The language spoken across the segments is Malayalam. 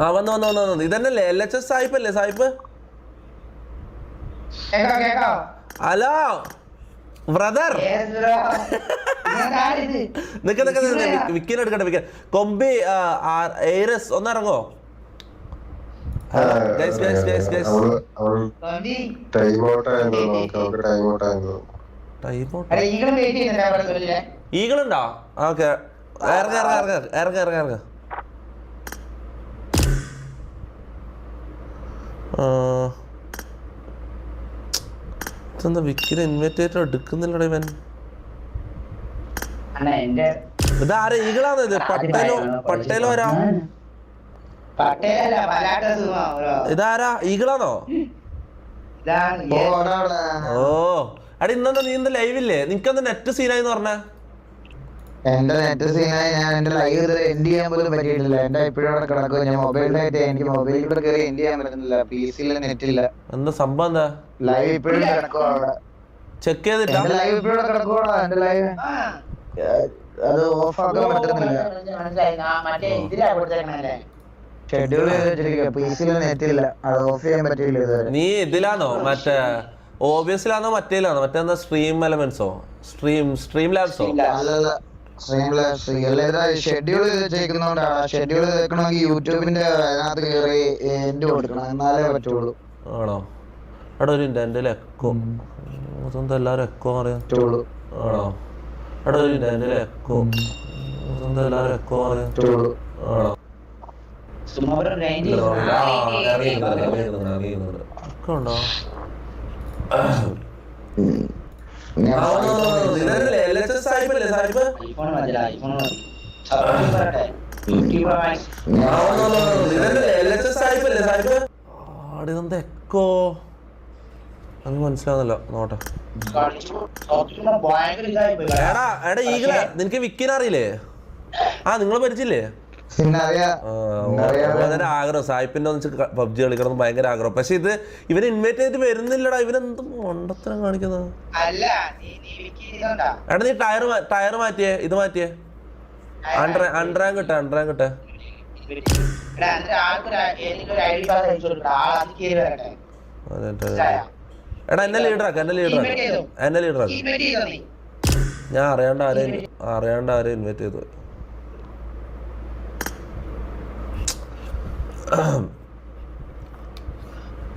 ആ വന്നു ഇതന്നല്ലേ LHS സായിപ്പല്ലേ സായിപ്പ്? ഹലോ ബ്രദർ, നിക്ക വിക്കിനെ എടുക്കട്ടെ. വിക്കൻ കൊമ്പി എയ്റസ് ഒന്നിറങ്ങോ? ഈഗിളുണ്ടോ? ഓക്കെ ഇറങ്ങ. ഇതെന്താ വിക്കിനെ ഇൻവൈറ്റേറ്റർ എടുക്കുന്നില്ലട ഇവൻ? ഇതാരെ ഈഗിളാണ് ഇത്? പട്ടേലോ ആരാ? ഇതാരാ ഈഗിളാണോ? ഓ അടി ഇന്നെന്താ നീ എന്താ ലൈവില്ലേ? നിനക്കെന്താ നെറ്റ് സീനായിന്ന് പറഞ്ഞ? എന്റെ നെറ്റ് സീനായി. ഞാൻ എന്റെ ലൈവ് എൻഡ് ചെയ്യാൻ പോലും പറ്റിയിട്ടില്ല. എന്റെ ഇപ്പോഴും അവിടെ കിടക്കും. ഞാൻ മൊബൈലിലായിട്ട് എനിക്ക് മൊബൈലിൽ കൂടെ കയറി എൻഡ് ചെയ്യാൻ പറ്റുന്നില്ല. PC-യിൽ നെറ്റ് ഇല്ല. എന്താ സംഭവം? എന്താ ലൈവ് ഇപ്പോഴും കിടക്കും അവിടെ. ചെക്ക് ചെയ്തിട്ടാ? ലൈവ് ഇപ്പോഴും കിടക്കുവാടാ. എന്റെ ലൈവ് അത് ഓഫ് ആക്കാൻ പറ്റുന്നില്ല. ഷെഡ്യൂൾ ചെയ്ത് വെച്ചിരിക്കുക. PC-യിൽ നെറ്റ് ഇല്ല. അത് ഓഫ് ചെയ്യാൻ പറ്റിയില്ല ഇതുവരെ. നീ ഇതിലാണോ മറ്റേ OBS-ലാണോ മറ്റേലാണോ? മറ്റേ സ്ട്രീം എലമെന്റ്സോ സ്ട്രീം ലാബ്സോ? ഷെഡ്യൂൾ ചെയ്ത് വെച്ചേക്കുന്നോണ്ടാണ്. ഷെഡ്യൂൾ വെക്കണമെങ്കിൽ യൂട്യൂബിന്റെ അതിനകത്ത് കയറി എൻഡ് കൊടുക്കണം, എന്നാലേ പറ്റുള്ളൂ. ആണോ? അവിടെ ഒരു എന്റെ എക്കോ സ്വന്തം എല്ലാരും എക്കോ അറിയാം. ആണോ? അവിടെ ഒരു എന്റെ എക്കോ സ്വന്തം എല്ലാരും എക്കോ അറിയാം. ആണോ? ഉണ്ടോ? എക്കോ അത് മനസ്സിലാവുന്നല്ലോ. നോട്ടെ എടാ ഈഗിളെ നിനക്ക് വിക്കിനെ അറിയില്ലേ? നിങ്ങൾ പരിചയില്ലേ? ആഗ്രഹം സായിപ്പിന്റെ ഒന്നിച്ച് പബ്ജി കളിക്കണം ഭയങ്കര ആഗ്രഹം. പക്ഷെ ഇവന് ഇൻവൈറ്റ് ചെയ്തിട്ട് വരുന്നില്ലടാ. ഇവനെന്ത് മണ്ടത്തരം കാണിക്കുന്നത്? എടാ നീ ടയർ മാറ്റിയേ, ഇത് മാറ്റിയേ. അണ്ടറാൻ കിട്ടെ എടാ എന്നെ ലീഡറാക്ക. ഞാൻ അറിയാണ്ട് ആരെയും ഇൻവൈറ്റ് ചെയ്തു.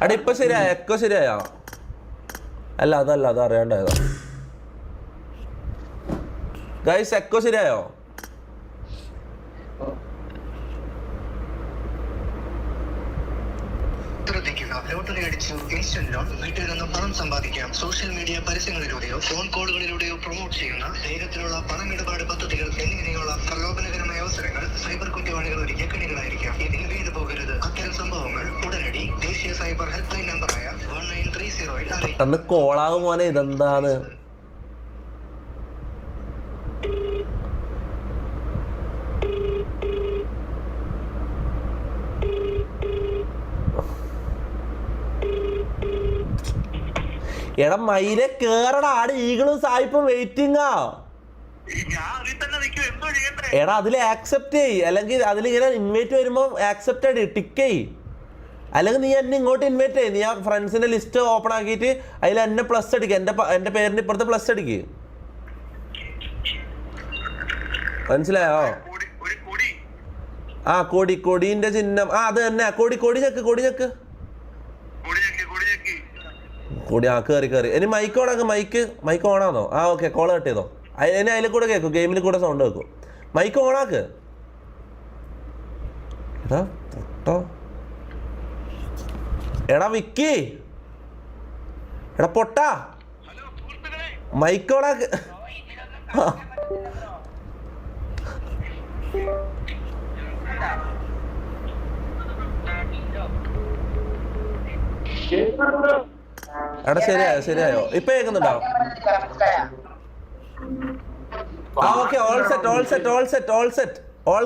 അടി ഇപ്പൊ ശരിയായ എക്കോ ശരിയായോ? അല്ല അത് അറിയാണ്ടായതോ? ഗൈസ് എക്കോ ശരിയായോ? ലോട്ടറി അടിച്ചു ഇൻസ്റ്റന്റ് ലോൺ വീട്ടിൽ നിന്നും പണം സമ്പാദിക്കാം. സോഷ്യൽ മീഡിയ പരസ്യങ്ങളിലൂടെയോ ഫോൺ കോളുകളിലൂടെയോ പ്രൊമോട്ട് ചെയ്യുന്ന വേഗത്തിലുള്ള പണമിടപാട് പദ്ധതികൾ എന്നിങ്ങനെയുള്ള പ്രലോഭനകരമായ അവസരങ്ങൾ സൈബർ കുറ്റവാളികൾ ഒരുക്കിയ കെണികളായിരിക്കാം. ഇതിന് വീട് പോകരുത്. അത്തരം സംഭവങ്ങൾ ഉടനടി ദേശീയ സൈബർ ഹെൽപ്പ് ലൈൻ നമ്പറായ 1930 പെട്ടെന്ന് കോളാകും മോനെ. ഇതെന്താണ്? എടാ മയിലെ കേറടാ. ആടെ ഈഗിളും സായിപ്പും വെയിറ്റിംഗാ. എടാ അതിൽ ആക്സെപ്റ്റ് ചെയ്, അല്ലെങ്കിൽ അതിലിങ്ങനെ ഇൻവൈറ്റ് വരുമ്പോൾ ആക്സെപ്റ്റ് ആയിട്ട് ടിക്ക് ചെയ്. അല്ലെങ്കിൽ നീ എന്നെ ഇങ്ങോട്ട് ഇൻവൈറ്റ് ചെയ്യ്. നീ ആ ഫ്രണ്ട്സിന്റെ ലിസ്റ്റ് ഓപ്പൺ ആക്കിയിട്ട് അതിൽ എന്നെ പ്ലസ് അടിക്കുക. എൻ്റെ പേരിന് ഇപ്പുറത്ത് പ്ലസ് അടിക്ക്. മനസ്സിലായോ? ആ കൊടിന്റെ ചിഹ്നം. അത് തന്നെ കൊടി ഞെക്ക്. കൂടി കയറി. ഇനി മൈക്ക് ഓണാക്ക്. മൈക്ക് ഓണാന്നോ? ഓക്കെ കോൾ കട്ട് ചെയ്തോ. ഇനി അതിൽ കൂടെ കേൾക്കും, ഗെയിമിൽ കൂടെ സൗണ്ട് കേൾക്കും. മൈക്ക് ഓണാക്ക്. എടാ വിക്കി, എടാ പൊട്ടാ, മൈക്ക് ഓണാക്ക്. എടാ ശരിയായോ? ഇപ്പൊ കേൾക്കുന്നുണ്ടോ? Okay all set all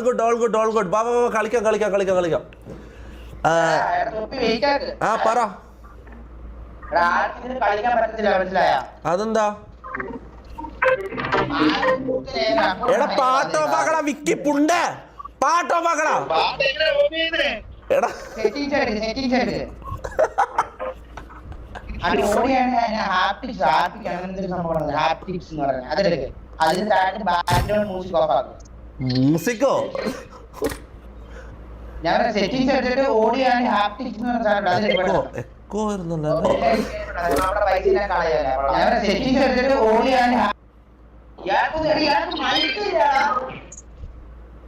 good. ബാ കളിക്കാം. പറ. അതെന്താ? എടാ പാട്ട് ഓഫാക്കടാ വിക്കി പുണ്ട്. പാട്ട് ഓഫ് ആക്കടാ എടാ മ്യൂസിക്കോ ഞാൻ സെറ്റിംഗ്സ് എടുത്തിട്ട് ഓഡിയാണ് ഹാപ്റ്റിക്സ് എന്ന് പറഞ്ഞാൽ എക്കോ വരുന്നുണ്ടോ ഞാൻ സെറ്റിംഗ്സ് എടുത്തിട്ട് ഓഡിയാണ്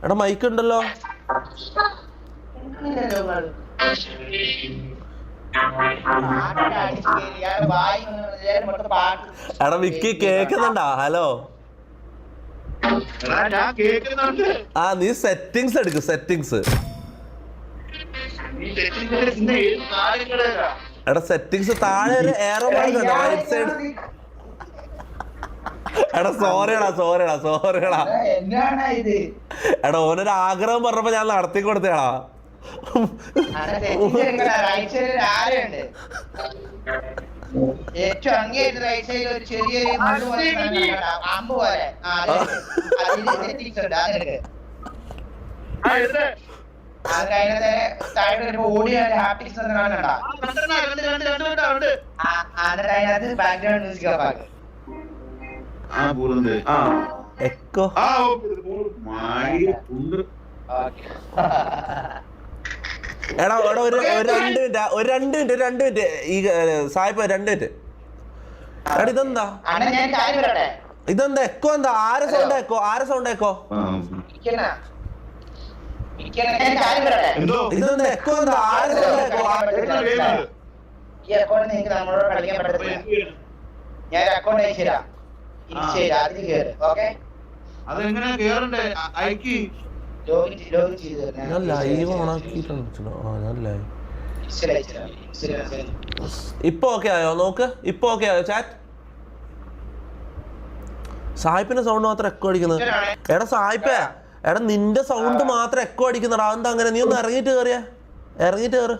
എടാ മൈക്ക് ഉണ്ടല്ലോ എടാ വിക്കി കേക്കുന്നുണ്ടാ ഹലോ ആ നീ സെറ്റിങ്സ് എടുക്ക് സെറ്റിങ്സ് എടാ സെറ്റിങ്സ് താഴെ ഒരു ഏറോ മാർക്ക് റൈറ്റ് സൈഡ് എടാ സോറിയടാ എടാ ഓനൊരു ആഗ്രഹം പറഞ്ഞപ്പോ ഞാൻ നടത്തി കൊടുത്തേടാ ഏറ്റവും അങ്ങേറ്റ റൈറ്റ് സൈഡിൽ ഒരു ചെറിയൊരു അമ്പ് പോലെ അത് കഴിഞ്ഞ താഴെ ഓഡിയാണ് ഹാപ്പിക്സ് എന്ന് കാണണ്ട അതിനകത്ത് ബാക്ക്ഗ്രൗണ്ട് മ്യൂസിക് ഓഫ് ആക്കും എക്കോ എടാ എടാ ഒരു 2 മിനിറ്റ് ഈ സായിപ്പ് 2 മിനിറ്റ് എടാ ഇതെന്താ എക്കോ എന്താ ആരെ സൗണ്ട് എക്കോ ഇതെന്താ എക്കോ എന്താ ആരെ സൗണ്ട് എക്കോ ഈ അക്കൗണ്ട് നിങ്ങൾക്ക് നമ്മളോട് കളിക്കാൻ പറ്റത്തില്ല ഞാൻ അക്കൗണ്ട് അയച്ചുതരാം അതിൽ കേറ് ഓക്കെ അതെങ്ങനെ കേറണ്ടേ അയക്കി ഞാൻ ലൈവ് ഓണാക്കിയിട്ടുണ്ട് ഇപ്പൊ ഓക്കെ ആയോ നോക്ക് ഇപ്പൊ ഓക്കെ ആയോ ചാറ്റ് സായിപ്പിന്റെ സൗണ്ട് മാത്രം എക്കോ അടിക്കുന്നത് എടാ സായിപ്പേ എടാ നിന്റെ സൗണ്ട് മാത്രം എക്കോ അടിക്കുന്നടാ എന്താ അങ്ങനെ നീ ഒന്ന് ഇറങ്ങിട്ട് കേറ്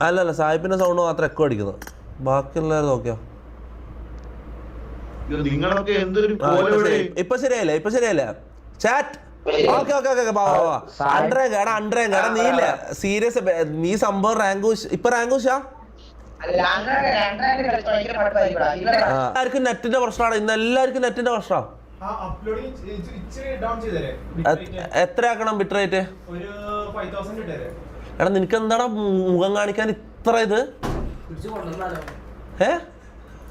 അല്ലല്ല സായിപ്പിന്റെ സൗണ്ട് മാത്രം എക്കോ അടിക്കുന്നത് ബാക്കിയുള്ളവർ നോക്കിയോ ഇപ്പൊ ശരിയല്ലേ ചാറ്റ് ഓക്കെ അണ്ടറേങ്ക എടാ നീല സീരിയസ് നീ സംഭവം റാങ്കൂഷാ എല്ലാവർക്കും നെറ്റിന്റെ പ്രശ്നമാണ് ഇന്ന് എല്ലാവർക്കും നെറ്റിന്റെ പ്രശ്നം എത്ര ആക്കണം ബിറ്റ് റേറ്റ് എടാ നിനക്ക് എന്താടാ മുഖം കാണിക്കാൻ ഇത്ര ഇത്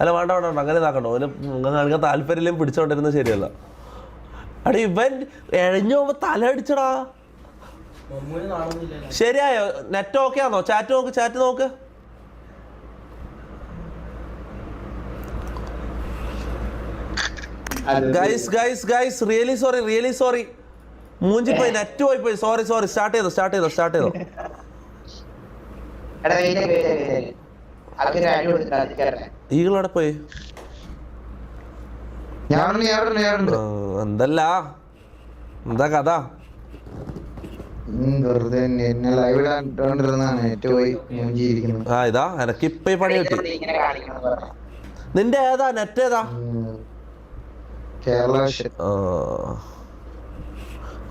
അല്ല വേണ്ട അങ്ങനെ ഇതാക്കണ്ടോ ഓന് മുഖം കാണിക്കാൻ താല്പര്യം പിടിച്ചോണ്ടിരുന്നത് ശരിയല്ല എടാ ഇവൻ എഴഞ്ഞു പോകുമ്പോ തല അടിച്ചടാ ശരിയായോ നെറ്റ് ഓക്കെ ആണോ ചാറ്റ് നോക്ക് ഗൈസ് റിയലി സോറി മൂഞ്ചി പോയി നെറ്റ് പോയി സോറി സ്റ്റാർട്ട് ചെയ്തോ ഈകളവിടെ പോയി എന്താ കഥ ഇതാ എനക്കിപ്പ പണി കിട്ടി നിന്റെ ഏതാ നെറ്റ് ഏതാ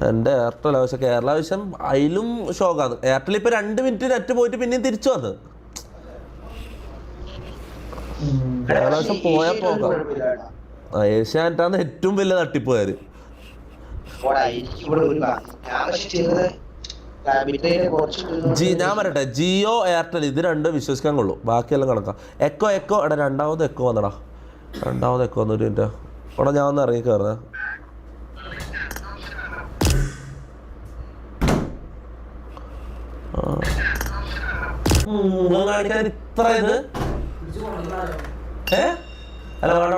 എന്റെ എയർടെൽ ആവശ്യം കേരള ആവശ്യം അതിലും ഷോക്കാണ് എയർടെൽ ഇപ്പൊ 2 മിനിറ്റ് നെറ്റ് പോയിട്ട് പിന്നെയും തിരിച്ചു വന്ന് കേരള ആവശ്യം പോയാ പോകാം ഏഷ്യാനെറ്റാണ് ഏറ്റവും വലിയ തട്ടിപ്പുകാര് ഞാൻ പറയട്ടെ ജിയോ എയർടെൽ ഇത് രണ്ടും വിശ്വസിക്കാൻ കൊള്ളു ബാക്കിയെല്ലാം കണക്കാം എക്കോ എടാ രണ്ടാമത് എക്കോ വന്നടാ വന്നൊരു മിനിറ്റ് എടാ ഞാൻ ഒന്ന് ഇറങ്ങി കയറുന്നേ കാണിക്കാൻ ഇത്ര ഇത് അല്ല വേണ്ട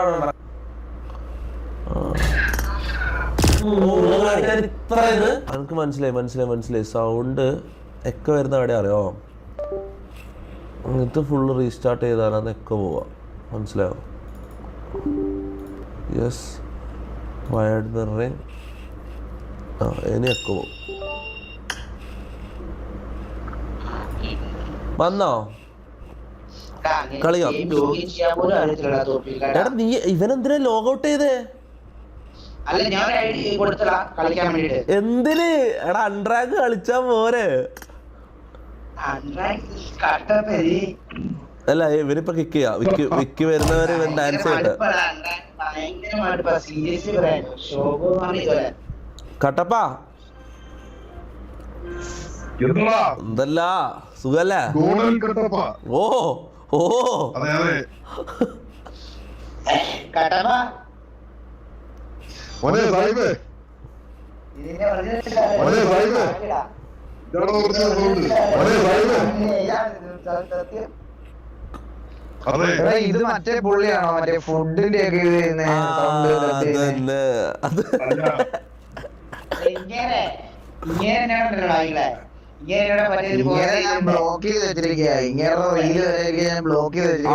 ഇത്ര ഇത് എനിക്ക് മനസ്സിലായി സൗണ്ട് എക്കോ വരുന്ന എവിടെ അറിയോ ഇത് ഫുള്ള് റീസ്റ്റാർട്ട് ചെയ്താലാണ് എക്കോ പോവാ മനസ്സിലായോ യെസ് വയർഡ് മിററിങ് ഇനി എക്കോ പോവും വന്നോ കളിയോ എടാ നീ ഇവനെന്തിനാ ലോഗൗട്ട് ചെയ്തേ അല്ല ഞാൻ ഐഡി കൊടുത്തടാ കളിക്കാൻ വേണ്ടിട്ട്. എന്തിന് എടാ അൺറാങ്ക് കളിച്ചാ പോരെ? അല്ല ഇവരിപ്പോ കിക്ക് ചെയ്യാ, വിക്കി വരുന്നവര് ഡാൻസ് ചെയ്യട്ടെ. കട്ടപ്പാ എന്തല്ല സുഖല്ലേ? ഓ ഓ ഇത് മറ്റേ പുള്ളിയാണോ മറ്റേ ഫുഡിന്റെ ഒക്കെ ബ്ലോക്ക് ചെയ്ത് വെച്ചിരിക്കുക. ഇങ്ങനെ റീല് ബ്ലോക്ക് ചെയ്ത്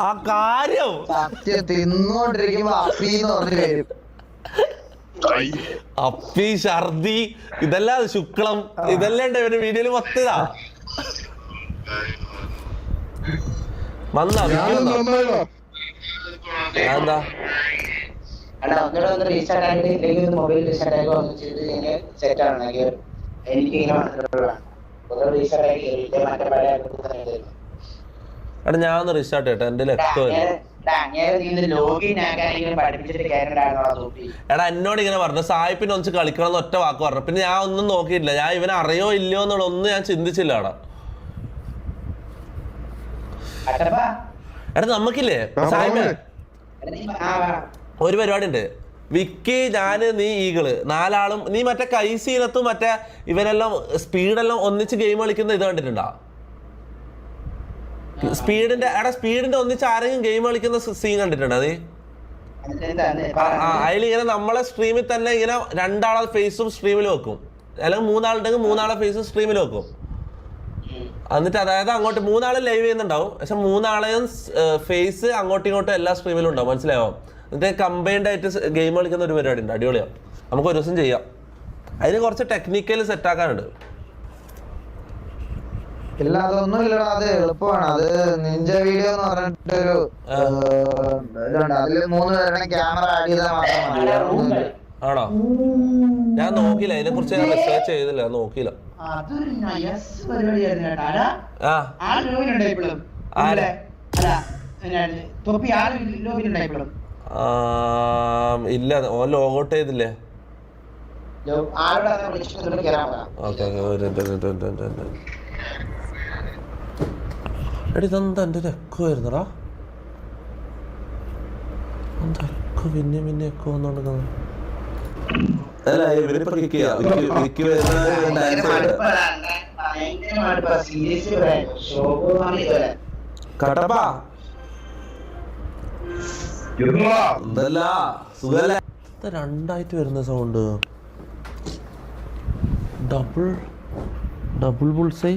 ആ കാര്യം സത്യം തിന്നോണ്ടിരിക്കുമ്പോ അപ്പീന്ന് പറഞ്ഞിട്ട് വരും. അപ്പി ഛർദി ഇതെല്ലാം ശുക്ലം ഇതെല്ലാം ഉണ്ട് ഇവന്റെ വീഡിയോയില് മൊത്തതാ വന്നാ എന്താ എടാ ഞാൻ ഒന്ന് റീസ്റ്റാർട്ട് ചെയ്യട്ടെ. എന്റെ എടാ എന്നോട് ഇങ്ങനെ പറഞ്ഞു സായിപ്പിനെ ഒന്ന് കളിക്കണം എന്ന് ഒറ്റ വാക്ക് പറഞ്ഞു. പിന്നെ ഞാൻ ഒന്നും നോക്കിയിട്ടില്ല. ഞാൻ ഇവനെ അറിയോ ഇല്ലയോ എന്നുള്ള ഒന്നും ഞാൻ ചിന്തിച്ചില്ല. എടാ നമുക്കില്ലേ സായിപ്പേ ഒരു പരിപാടി ഉണ്ട്. വിക്കി ഞാന് നീ ഈകള് നാലാളും നീ മറ്റേ കൈസീനത്തും മറ്റേ ഇവരെല്ലാം സ്പീഡെല്ലാം ഒന്നിച്ച് ഗെയിം കളിക്കുന്ന ഇത് കണ്ടിട്ടുണ്ടോ? സ്പീഡിന്റെ ഒന്നിച്ച് ആരെങ്കിലും ഗെയിം കളിക്കുന്ന സീൻ കണ്ടിട്ടുണ്ടോ നീ? അതിലിങ്ങനെ നമ്മളെ സ്ട്രീമിൽ തന്നെ ഇങ്ങനെ രണ്ടാളെ ഫേസും സ്ട്രീമിൽ വെക്കും, അല്ലെങ്കിൽ മൂന്നാളുണ്ടെങ്കിൽ മൂന്നാളെ ഫേസും സ്ട്രീമിൽ വെക്കും. എന്നിട്ട് അതായത് അങ്ങോട്ട് മൂന്നാളെ ലൈവ് ചെയ്യുന്നുണ്ടാവും, പക്ഷെ മൂന്നാളെയും ഫേസ് അങ്ങോട്ടും ഇങ്ങോട്ടും എല്ലാ സ്ട്രീമിലും ഉണ്ടാവും. മനസ്സിലായോ? എന്നിട്ട് കമ്പൈൻഡ് ആയിട്ട് ഗെയിം കളിക്കുന്ന ഒരു പരിപാടി ഉണ്ട്, അടിപൊളിയാവും. നമുക്ക് ഒരു ദിവസം ചെയ്യാം. അതിന് കുറച്ച് ടെക്നിക്കൽ സെറ്റ് ആക്കാനുണ്ട്. ഇല്ല അതൊന്നും ഇല്ലടാ, അത് എളുപ്പമാണ്. അത് നിഞ്ച വീഡിയോ എന്ന് പറഞ്ഞിട്ടൊരു ഇതുണ്ട്. അതില് 3 പേരുടെ ക്യാമറ ആഡ് ചെയ്താൽ മാത്രം മതി. ആണോ? ഞാൻ നോക്കിയില്ല, അതിനെ കുറിച്ച് ഞാൻ റിസർച്ച് ചെയ്തില്ല, നോക്കിയില്ല. ഇല്ല ഓൻ ലോഗൗട്ട് ചെയ്തില്ലേ? എടി ഇതെന്താ എൻ്റെ ഒരു എക്കോ വരുന്നടാ? എന്താ എക്കോ പിന്നെ എക്കോ വന്നോണ്ടിരിക്കുന്നത്? അല്ല ഇവരിപ്പോ കിക്ക് ചെയ്യാ, വിക്കി കട്ടപ്പാ എന്തല്ല സുഖല്ലേ? രണ്ടായിട്ട് വരുന്ന സൗണ്ട് ഡബിൾ ബുൾസൈ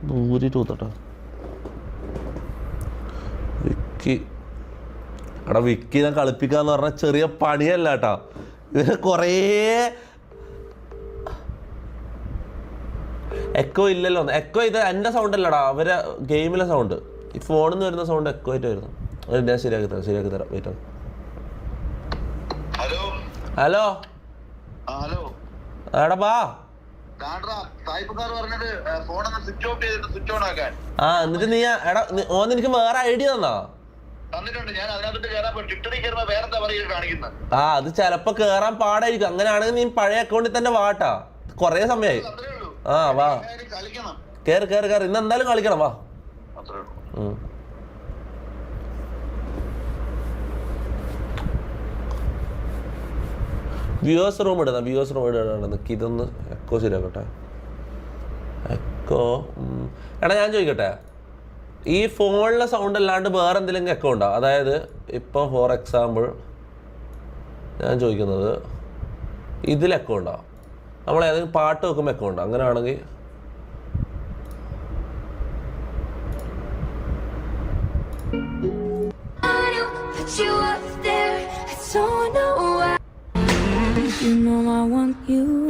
ദൂരിട്ട് കൂത്തട്ടോ. വിക്കി എടാ വിക്കിനെ കളിപ്പിക്കാന്ന് പറഞ്ഞാൽ ചെറിയ പണിയല്ല കേട്ടോ. ഇതിന് കുറേ എക്കോ ഇല്ലല്ലോ. എക്കോ ഇത് എൻ്റെ സൗണ്ട് അല്ലടാ, അവരെ ഗെയിമിലെ സൗണ്ട്. ഈ ഫോണിൽ നിന്ന് വരുന്ന സൗണ്ട് എക്കോ ആയിട്ട് വരുന്നു. ഞാൻ ശരിയാക്കി തരാം വെയിറ്റ്. ഹലോ എടാ ബാ. ആ എന്നിട്ട് നീ എടാ ഓന്ന് എനിക്ക് വേറെ ഐഡിയ തന്നാ? ആ അത് ചെലപ്പോ കേറാൻ പാടായിരിക്കും. അങ്ങനെയാണെങ്കിൽ നീ പഴയ അക്കൗണ്ടിൽ തന്നെ വാട്ടാ, കൊറേ സമയമായി. ആ വാ കേറ്. ഇന്ന് എന്തായാലും കളിക്കണം, വാ. വ്യൂവേഴ്സ് റൂം ഇടുന്ന നിക്ക് ഇതൊന്ന് എക്കോ ശരിയാക്കട്ടെ. എക്കോ എടാ ഞാൻ ചോദിക്കട്ടെ, ഈ ഫോണിലെ സൗണ്ട് അല്ലാണ്ട് വേറെ എന്തെങ്കിലും എക്കോ ഉണ്ടോ? അതായത് ഇപ്പം ഫോർ എക്സാമ്പിൾ ഞാൻ ചോദിക്കുന്നത് ഇതിൽ എക്കോ ഉണ്ടോ? നമ്മൾ ഏതെങ്കിലും പാട്ട് വെക്കുമ്പോൾ എക്കോ ഉണ്ടോ? അങ്ങനെയാണെങ്കിൽ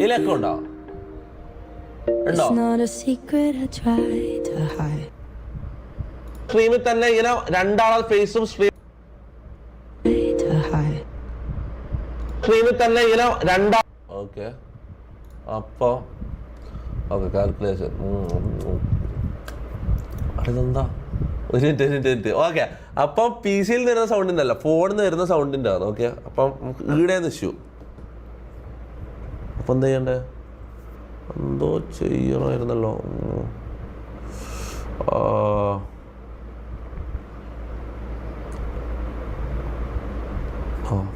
ഇതിലെക്കോ ഉണ്ടോ? ഉണ്ടോ? സ്ട്രീമിൽ തന്നെ ഇങ്ങനെ രണ്ടാളെ ഫേസും സ്ട്രീം സ്ട്രീമിൽ തന്നെ ഇങ്ങനെ രണ്ടാം ഓക്കെ അപ്പൊ ഓക്കെ കാൽക്കുലേഷൻ അതെന്താ ഒരു മിനിറ്റ് ഓക്കെ അപ്പം പി സിയിൽ വരുന്ന സൗണ്ടിൻ്റെ അല്ല ഫോണിൽ നിന്ന് വരുന്ന സൗണ്ടിൻ്റെ ആണ് ഓക്കെ അപ്പം ഈടെ ഇഷ്യൂ അപ്പം എന്താ ചെയ്യണ്ടേ എന്തോ ചെയ്യണമായിരുന്നല്ലോ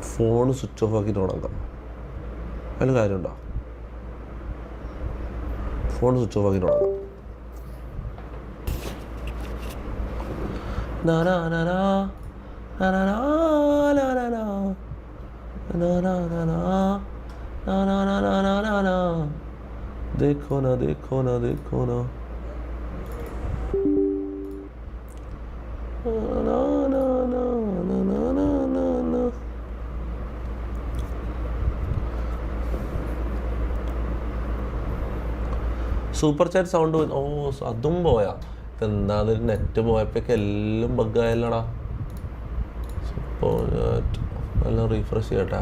ഫോൺ സ്വിച്ച് ഓഫ് ആക്കിയിട്ട് ഓണാക്കാം അതിന് കാര്യമുണ്ടോ ഫോൺ സ്വിച്ച് ഓഫ് ആക്കിയിട്ട് ഓണാക്കാം देखो ना देखो ना देखो ना ना ना ना ना ना ना ना ना സൂപ്പർ ചാറ്റ് സൗണ്ട് ഓ അതും പോയാ എന്താ നെറ്റ് പോയപ്പോഴേക്ക് എല്ലാം ബഗ്ഗായല്ലടാ സൂപ്പർ ചാറ്റ് എല്ലാം റീഫ്രഷ് ചെയ്യട്ടെ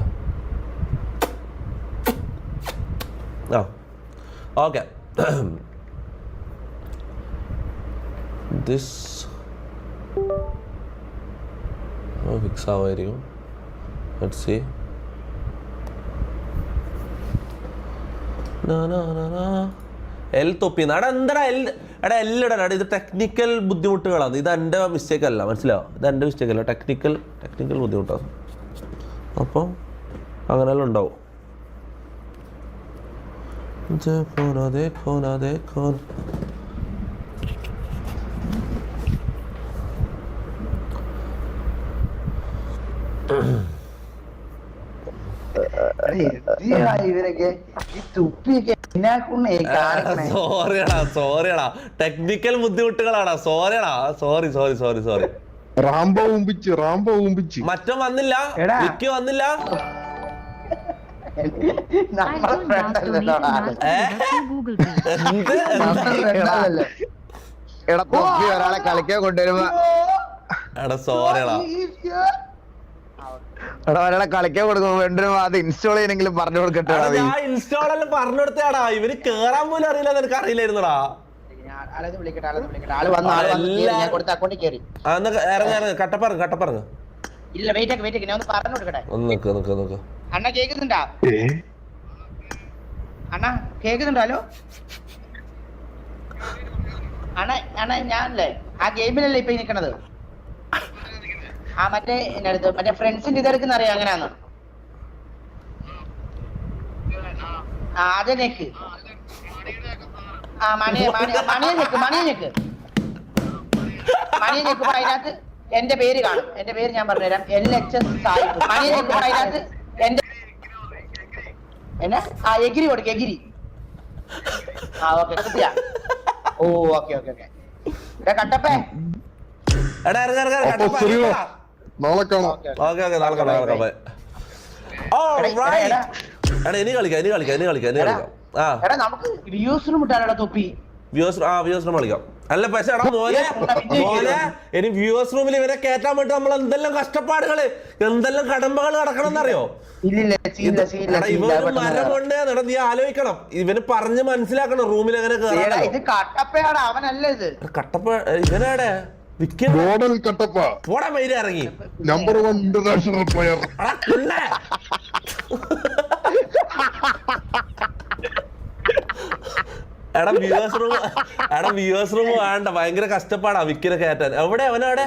ആ ഓക്കെ ദിസ് ഫിക്സ് ആവുമായിരിക്കും ലെറ്റ്സ് സീ എൽ തൊപ്പിന്ന് എടാ എന്താടാ എടാ എല്ലിടടാ ഇത് ടെക്നിക്കൽ ബുദ്ധിമുട്ടുകളാണ് ഇത് എൻ്റെ മിസ്റ്റേക്ക് അല്ല മനസ്സിലാവും ഇത് എൻ്റെ മിസ്റ്റേക്ക് അല്ല ടെക്നിക്കൽ ബുദ്ധിമുട്ടാണ് അപ്പം അങ്ങനെല്ലാം ഉണ്ടാവും देखो ना देखो ഇവരൊക്കെ ഈ തുപ്പിയൊക്കെ സോറിയടാ ടെക്നിക്കൽ ബുദ്ധിമുട്ടുകളാടാ സോറി റാംബോ ഊമ്പിച്ച് മറ്റും വന്നില്ല വിക്കി വന്നില്ല ഒരാളെ കളിക്കാൻ കൊണ്ടുവരുമ്പോ എടാ സോറിയടാ ഒരാളെ കളിക്കാൻ കൊടുക്കുമ്പോ വേണ്ടും അത് ഇൻസ്റ്റാൾ ചെയ്യണമെങ്കിലും പറഞ്ഞു കൊടുക്കട്ടെ ഞാൻ ഇൻസ്റ്റാൾ എല്ലാം പറഞ്ഞു കൊടുത്തടാ ഇവര് കേറാൻ പോലും അറിയില്ല നിനക്ക് അറിയില്ലായിരുന്നടാ ഇറങ്ങ കട്ടപ്പറങ്ങ് ഇല്ല വെയിറ്റ് ഞാൻ ഒന്ന് പറഞ്ഞു കൊടുക്കട്ടെ നിക്ക് അണ്ണ കേക്കുന്നുണ്ടാ അണ്ണ കേക്കുന്നുണ്ടോ ഹലോ അണ്ണ ഞാനല്ലേ ആ ഗെയിമിലല്ലേ ഇപ്പൊ നിക്കണത് ആ മറ്റേ ഫ്രണ്ട്സിന്റെ ഇതെടുക്കുന്ന അറിയാം അങ്ങനെയാന്ന് ആ അതെ നെക്ക് ആ മണിയെ ഞെക്ക് അതിനകത്ത് എന്റെ പേര് കാണും എന്റെ പേര് ഞാൻ പറഞ്ഞുതരാം LHS സായിപ്പ് മണിയെ ഞെക്ക് അതിനകത്ത് എന്റെ എന്നാ ആ എഗിരി കൊടുക്ക എഗിരി ആ ഓക്കെ ഓ ഓക്കെ കട്ടപ്പേ നാളെ കാണാം ഇനി കളിക്കാം എടാ നമുക്ക് വ്യൂസ് റൂം ഇട്ടാലോ തൊപ്പി വ്യൂസ് റൂം കളിക്കാം അല്ല പക്ഷെ എടാ മോനെ ഇനി വ്യൂസ് റൂമിൽ ഇവരെ കേറ്റാൻ വേണ്ടി നമ്മൾ എന്തെല്ലാം കഷ്ടപ്പാടുകള് എന്തെല്ലാം കടമ്പകൾ കിടക്കണം എന്നറിയോ ഇവന് മരം കൊണ്ടേ എടാ നീ ആലോചിക്കണം ഇവന് പറഞ്ഞ് മനസ്സിലാക്കണം റൂമിൽ എങ്ങനെ കട്ടപ്പയാണ് അവനല്ല ഇത് കട്ടപ്പ ഇവനാടെ പോടാ മൈരി ഇറങ്ങി നമ്പർ 1 ഇന്റർനാഷണൽ പ്ലെയർ എടാ വ്യൂവേഴ്സ് റൂം വേണ്ട ഭയങ്കര കഷ്ടപ്പാടാ വിക്കിനെ കയറ്റാൻ എവിടെ അവനവിടെ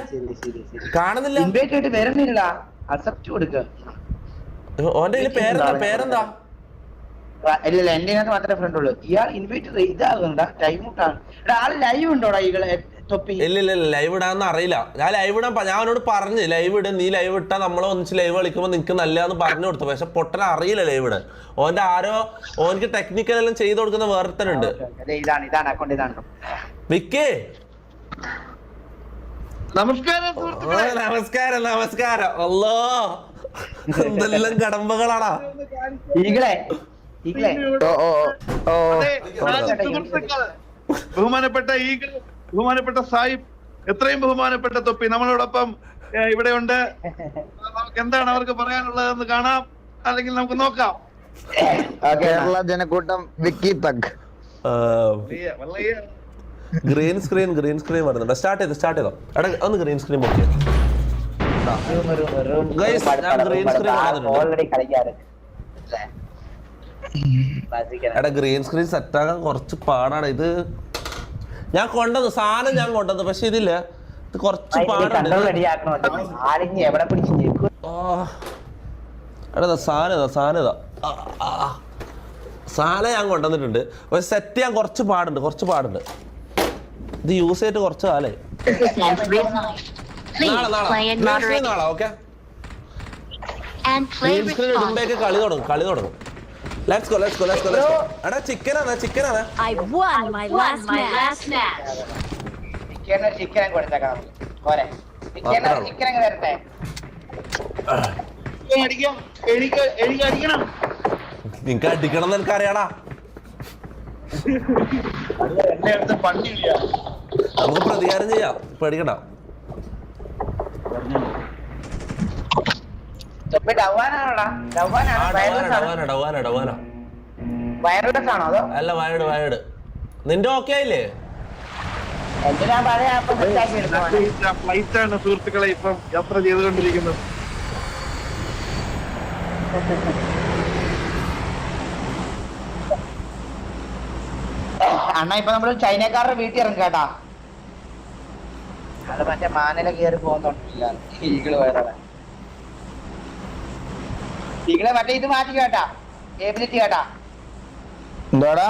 കാണുന്നില്ല ഓന്റെ പേരെന്താ ഇല്ല എന്റെ മാത്രമേ ഫ്രണ്ട് ഉള്ളൂ ഇയാൾ ഇൻവൈറ്റ് ഇതാകുന്നുണ്ടാ ടൈം ഔട്ടാണ് ആള് ലൈവ് ഉണ്ടോടാ ഇല്ല ലൈവ് ഇടാന്ന് അറിയില്ല ഞാൻ ലൈവ് ഇടാൻ ഞാൻ അവനോട് പറഞ്ഞു ലൈവ് ഇട നീ ലൈവ് ഇട്ടാ നമ്മളെ ഒന്നിച്ച് ലൈവ് കളിക്കുമ്പോ നിനക്ക് നല്ലതാന്ന് പറഞ്ഞു കൊടുത്തു പക്ഷെ പൊട്ടന അറിയില്ല ലൈവ് ഇടാൻ ഓന്റെ ഓനക്ക് ടെക്നിക്കൽ എല്ലാം ചെയ്ത് കൊടുക്കുന്ന വേർത്തനുണ്ട് വിക്കേ നമസ്കാരം അല്ലോ എന്തെല്ലാം കടമ്പകളാടാ ബഹുമാനപ്പെട്ട സാഹിബ് എത്രയും ബഹുമാനപ്പെട്ട തൊപ്പി നമ്മളോടൊപ്പം ഇവിടെ ഉണ്ട്. നമുക്ക് എന്താണ് അവർക്ക് പറയാനുള്ളതെന്ന് കാണാം, അല്ലെങ്കിൽ നമുക്ക് നോക്കാം. കേരള ജനക്കൂട്ടം വിക്കി തഗ്. ഗ്രീൻ സ്ക്രീൻ വരുന്നുണ്ട്. സ്റ്റാർട്ട് ചെയ്തോ. എടാ ഒന്ന് ഗ്രീൻ സ്ക്രീൻ നോക്കി. ഗ്രീൻ സ്ക്രീൻ എടാ ഗ്രീൻ സ്ക്രീൻ സെറ്റാക്കാൻ കുറച്ച് പാടാണ്. ഇത് ഞാൻ കൊണ്ടുവന്നു സാധനം, ഞാൻ കൊണ്ടുവന്നു. പക്ഷെ ഇതില്ല, ഇത് കുറച്ച് പാടാണ്. എടാ സാധനം ഞാൻ കൊണ്ടുവന്നിട്ടുണ്ട്. പക്ഷെ സെറ്റ് ചെയ്യാൻ കുറച്ച് പാടുണ്ട്. ഇത് യൂസ് ചെയ്തിട്ട് കുറച്ച് കാലേ. നാളെ ഓക്കെ. ഗ്രീൻ സ്ക്രീൻ ഇടുമ്പോഴേക്ക് കളി തുടങ്ങും. Let's go. എടാ ചിക്കനാണ്. I won my last match. Chicken കൊടുത്തേക്കാം പോരെ. ചിക്കൻ വരട്ടെ. നിനക്ക് അടിക്കണം എന്ന് എനിക്കറിയാടാ. നമുക്ക് പ്രതികാരം ചെയ്യാം, പേടിക്കണ്ട. അല്ല വയനാട്. നിന്റെ ഓക്കെ ആയില്ലേ? ഫ്ലൈറ്റ് ആണ് സുഹൃത്തുക്കളെ ഇപ്പം യാത്ര ചെയ്തുകൊണ്ടിരിക്കുന്നത്. അണ്ണ ഇപ്പൊ നമ്മള് ചൈനക്കാരുടെ വീട്ടിൽ ഇറങ്ങി കേട്ടാ. അത് മറ്റേ മാനല കയറി പോകുന്നുണ്ടില്ല. ഈകള് പോയതാണ്. ഈകളെ മറ്റേ ഇത് മാറ്റി കേട്ടാ, എബിലിറ്റി കേട്ടാ. എന്തോടാ?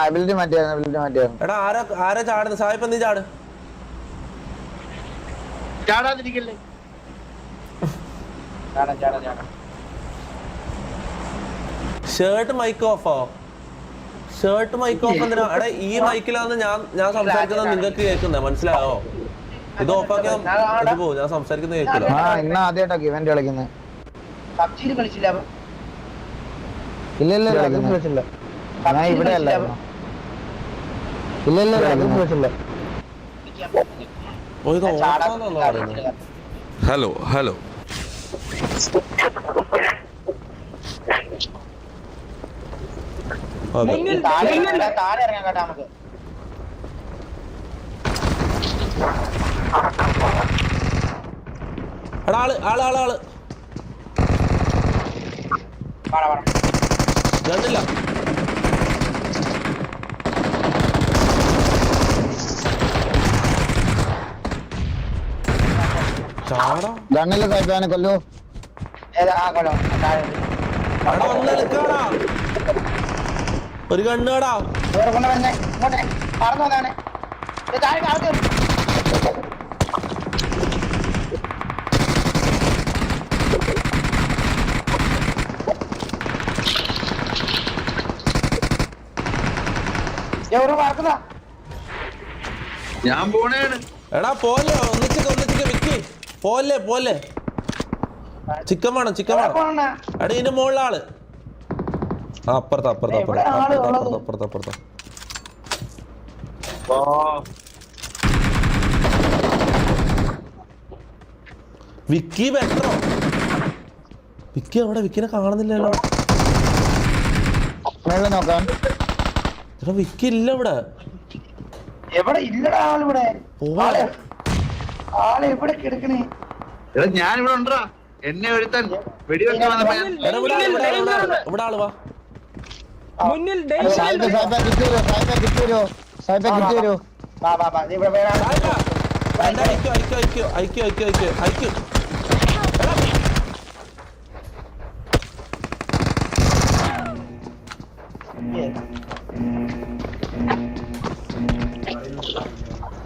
എബിലിറ്റി മാറ്റിയായിരുന്നു. എടാ ആരാ ചാടുന്നത്? സായിപ്പ് നീ ചാട്. ചാടാതിരിക്കല്ലേ. ഷർട്ട് മൈക്ക് ഓഫോ? എന്തിനാ? എടാ ഈ മൈക്കിലാണ് ഞാൻ സംസാരിക്കുന്നത് നിങ്ങൾക്ക് കേൾക്കുന്നത്, മനസ്സിലായോ? ഇത് ഓഫാക്കിയാ ഇത് പോവും. ഞാൻ സംസാരിക്കുന്നത് കേൾക്കില്ല. ഇന്ന് ആദ്യമായിട്ടൊക്കെ ഇവന്റ് കളിക്കുന്നത്. പബ്ജിയിൽ കളിച്ചില്ല. ഇല്ല കളിച്ചില്ല. ഞാൻ ഇവിടെ അല്ലായിരുന്നു. ഇല്ല കളിച്ചില്ല. ഓ ഇത് ഓഫാന്നല്ലോ പറയുന്നത്. ഹലോ താഴെ ഇറങ്ങാൻ കേട്ടാ നമുക്ക്. എടാ ആള് കണ്ടില്ല. ചാടാ ഗണ്ണില് സായിപ്പാനെ കൊല്ലു. ഒരു കണ്ണുകടാ. പറന്നു വന്നാണ്. ഞാൻ പോണേണ്. എടാ പോലെ ഒന്നിച്ചിട്ട് വിക്കി. പോലെ ചിക്കൻ വേണം. എടാ ഇതിന്റെ മുകളിലെ ആള് അപ്പുറത്താ. വിക്കി ബെറ്ററോ? വിക്കി അവിടെ? വിക്കിനെ കാണുന്നില്ലല്ലോ. നോക്കാം. വിക്കി ഇല്ല ഇവിടെ. എവിടെ ഇല്ലടാ ആളിവിടെ. ആള് എവിടെ കിടക്കണേ? ഞാനിവിടെ ഉണ്ടാ. എന്നെ ഒരുത്തൻ വെടിവെക്കാൻ ഇവിടെ ആള് വാ.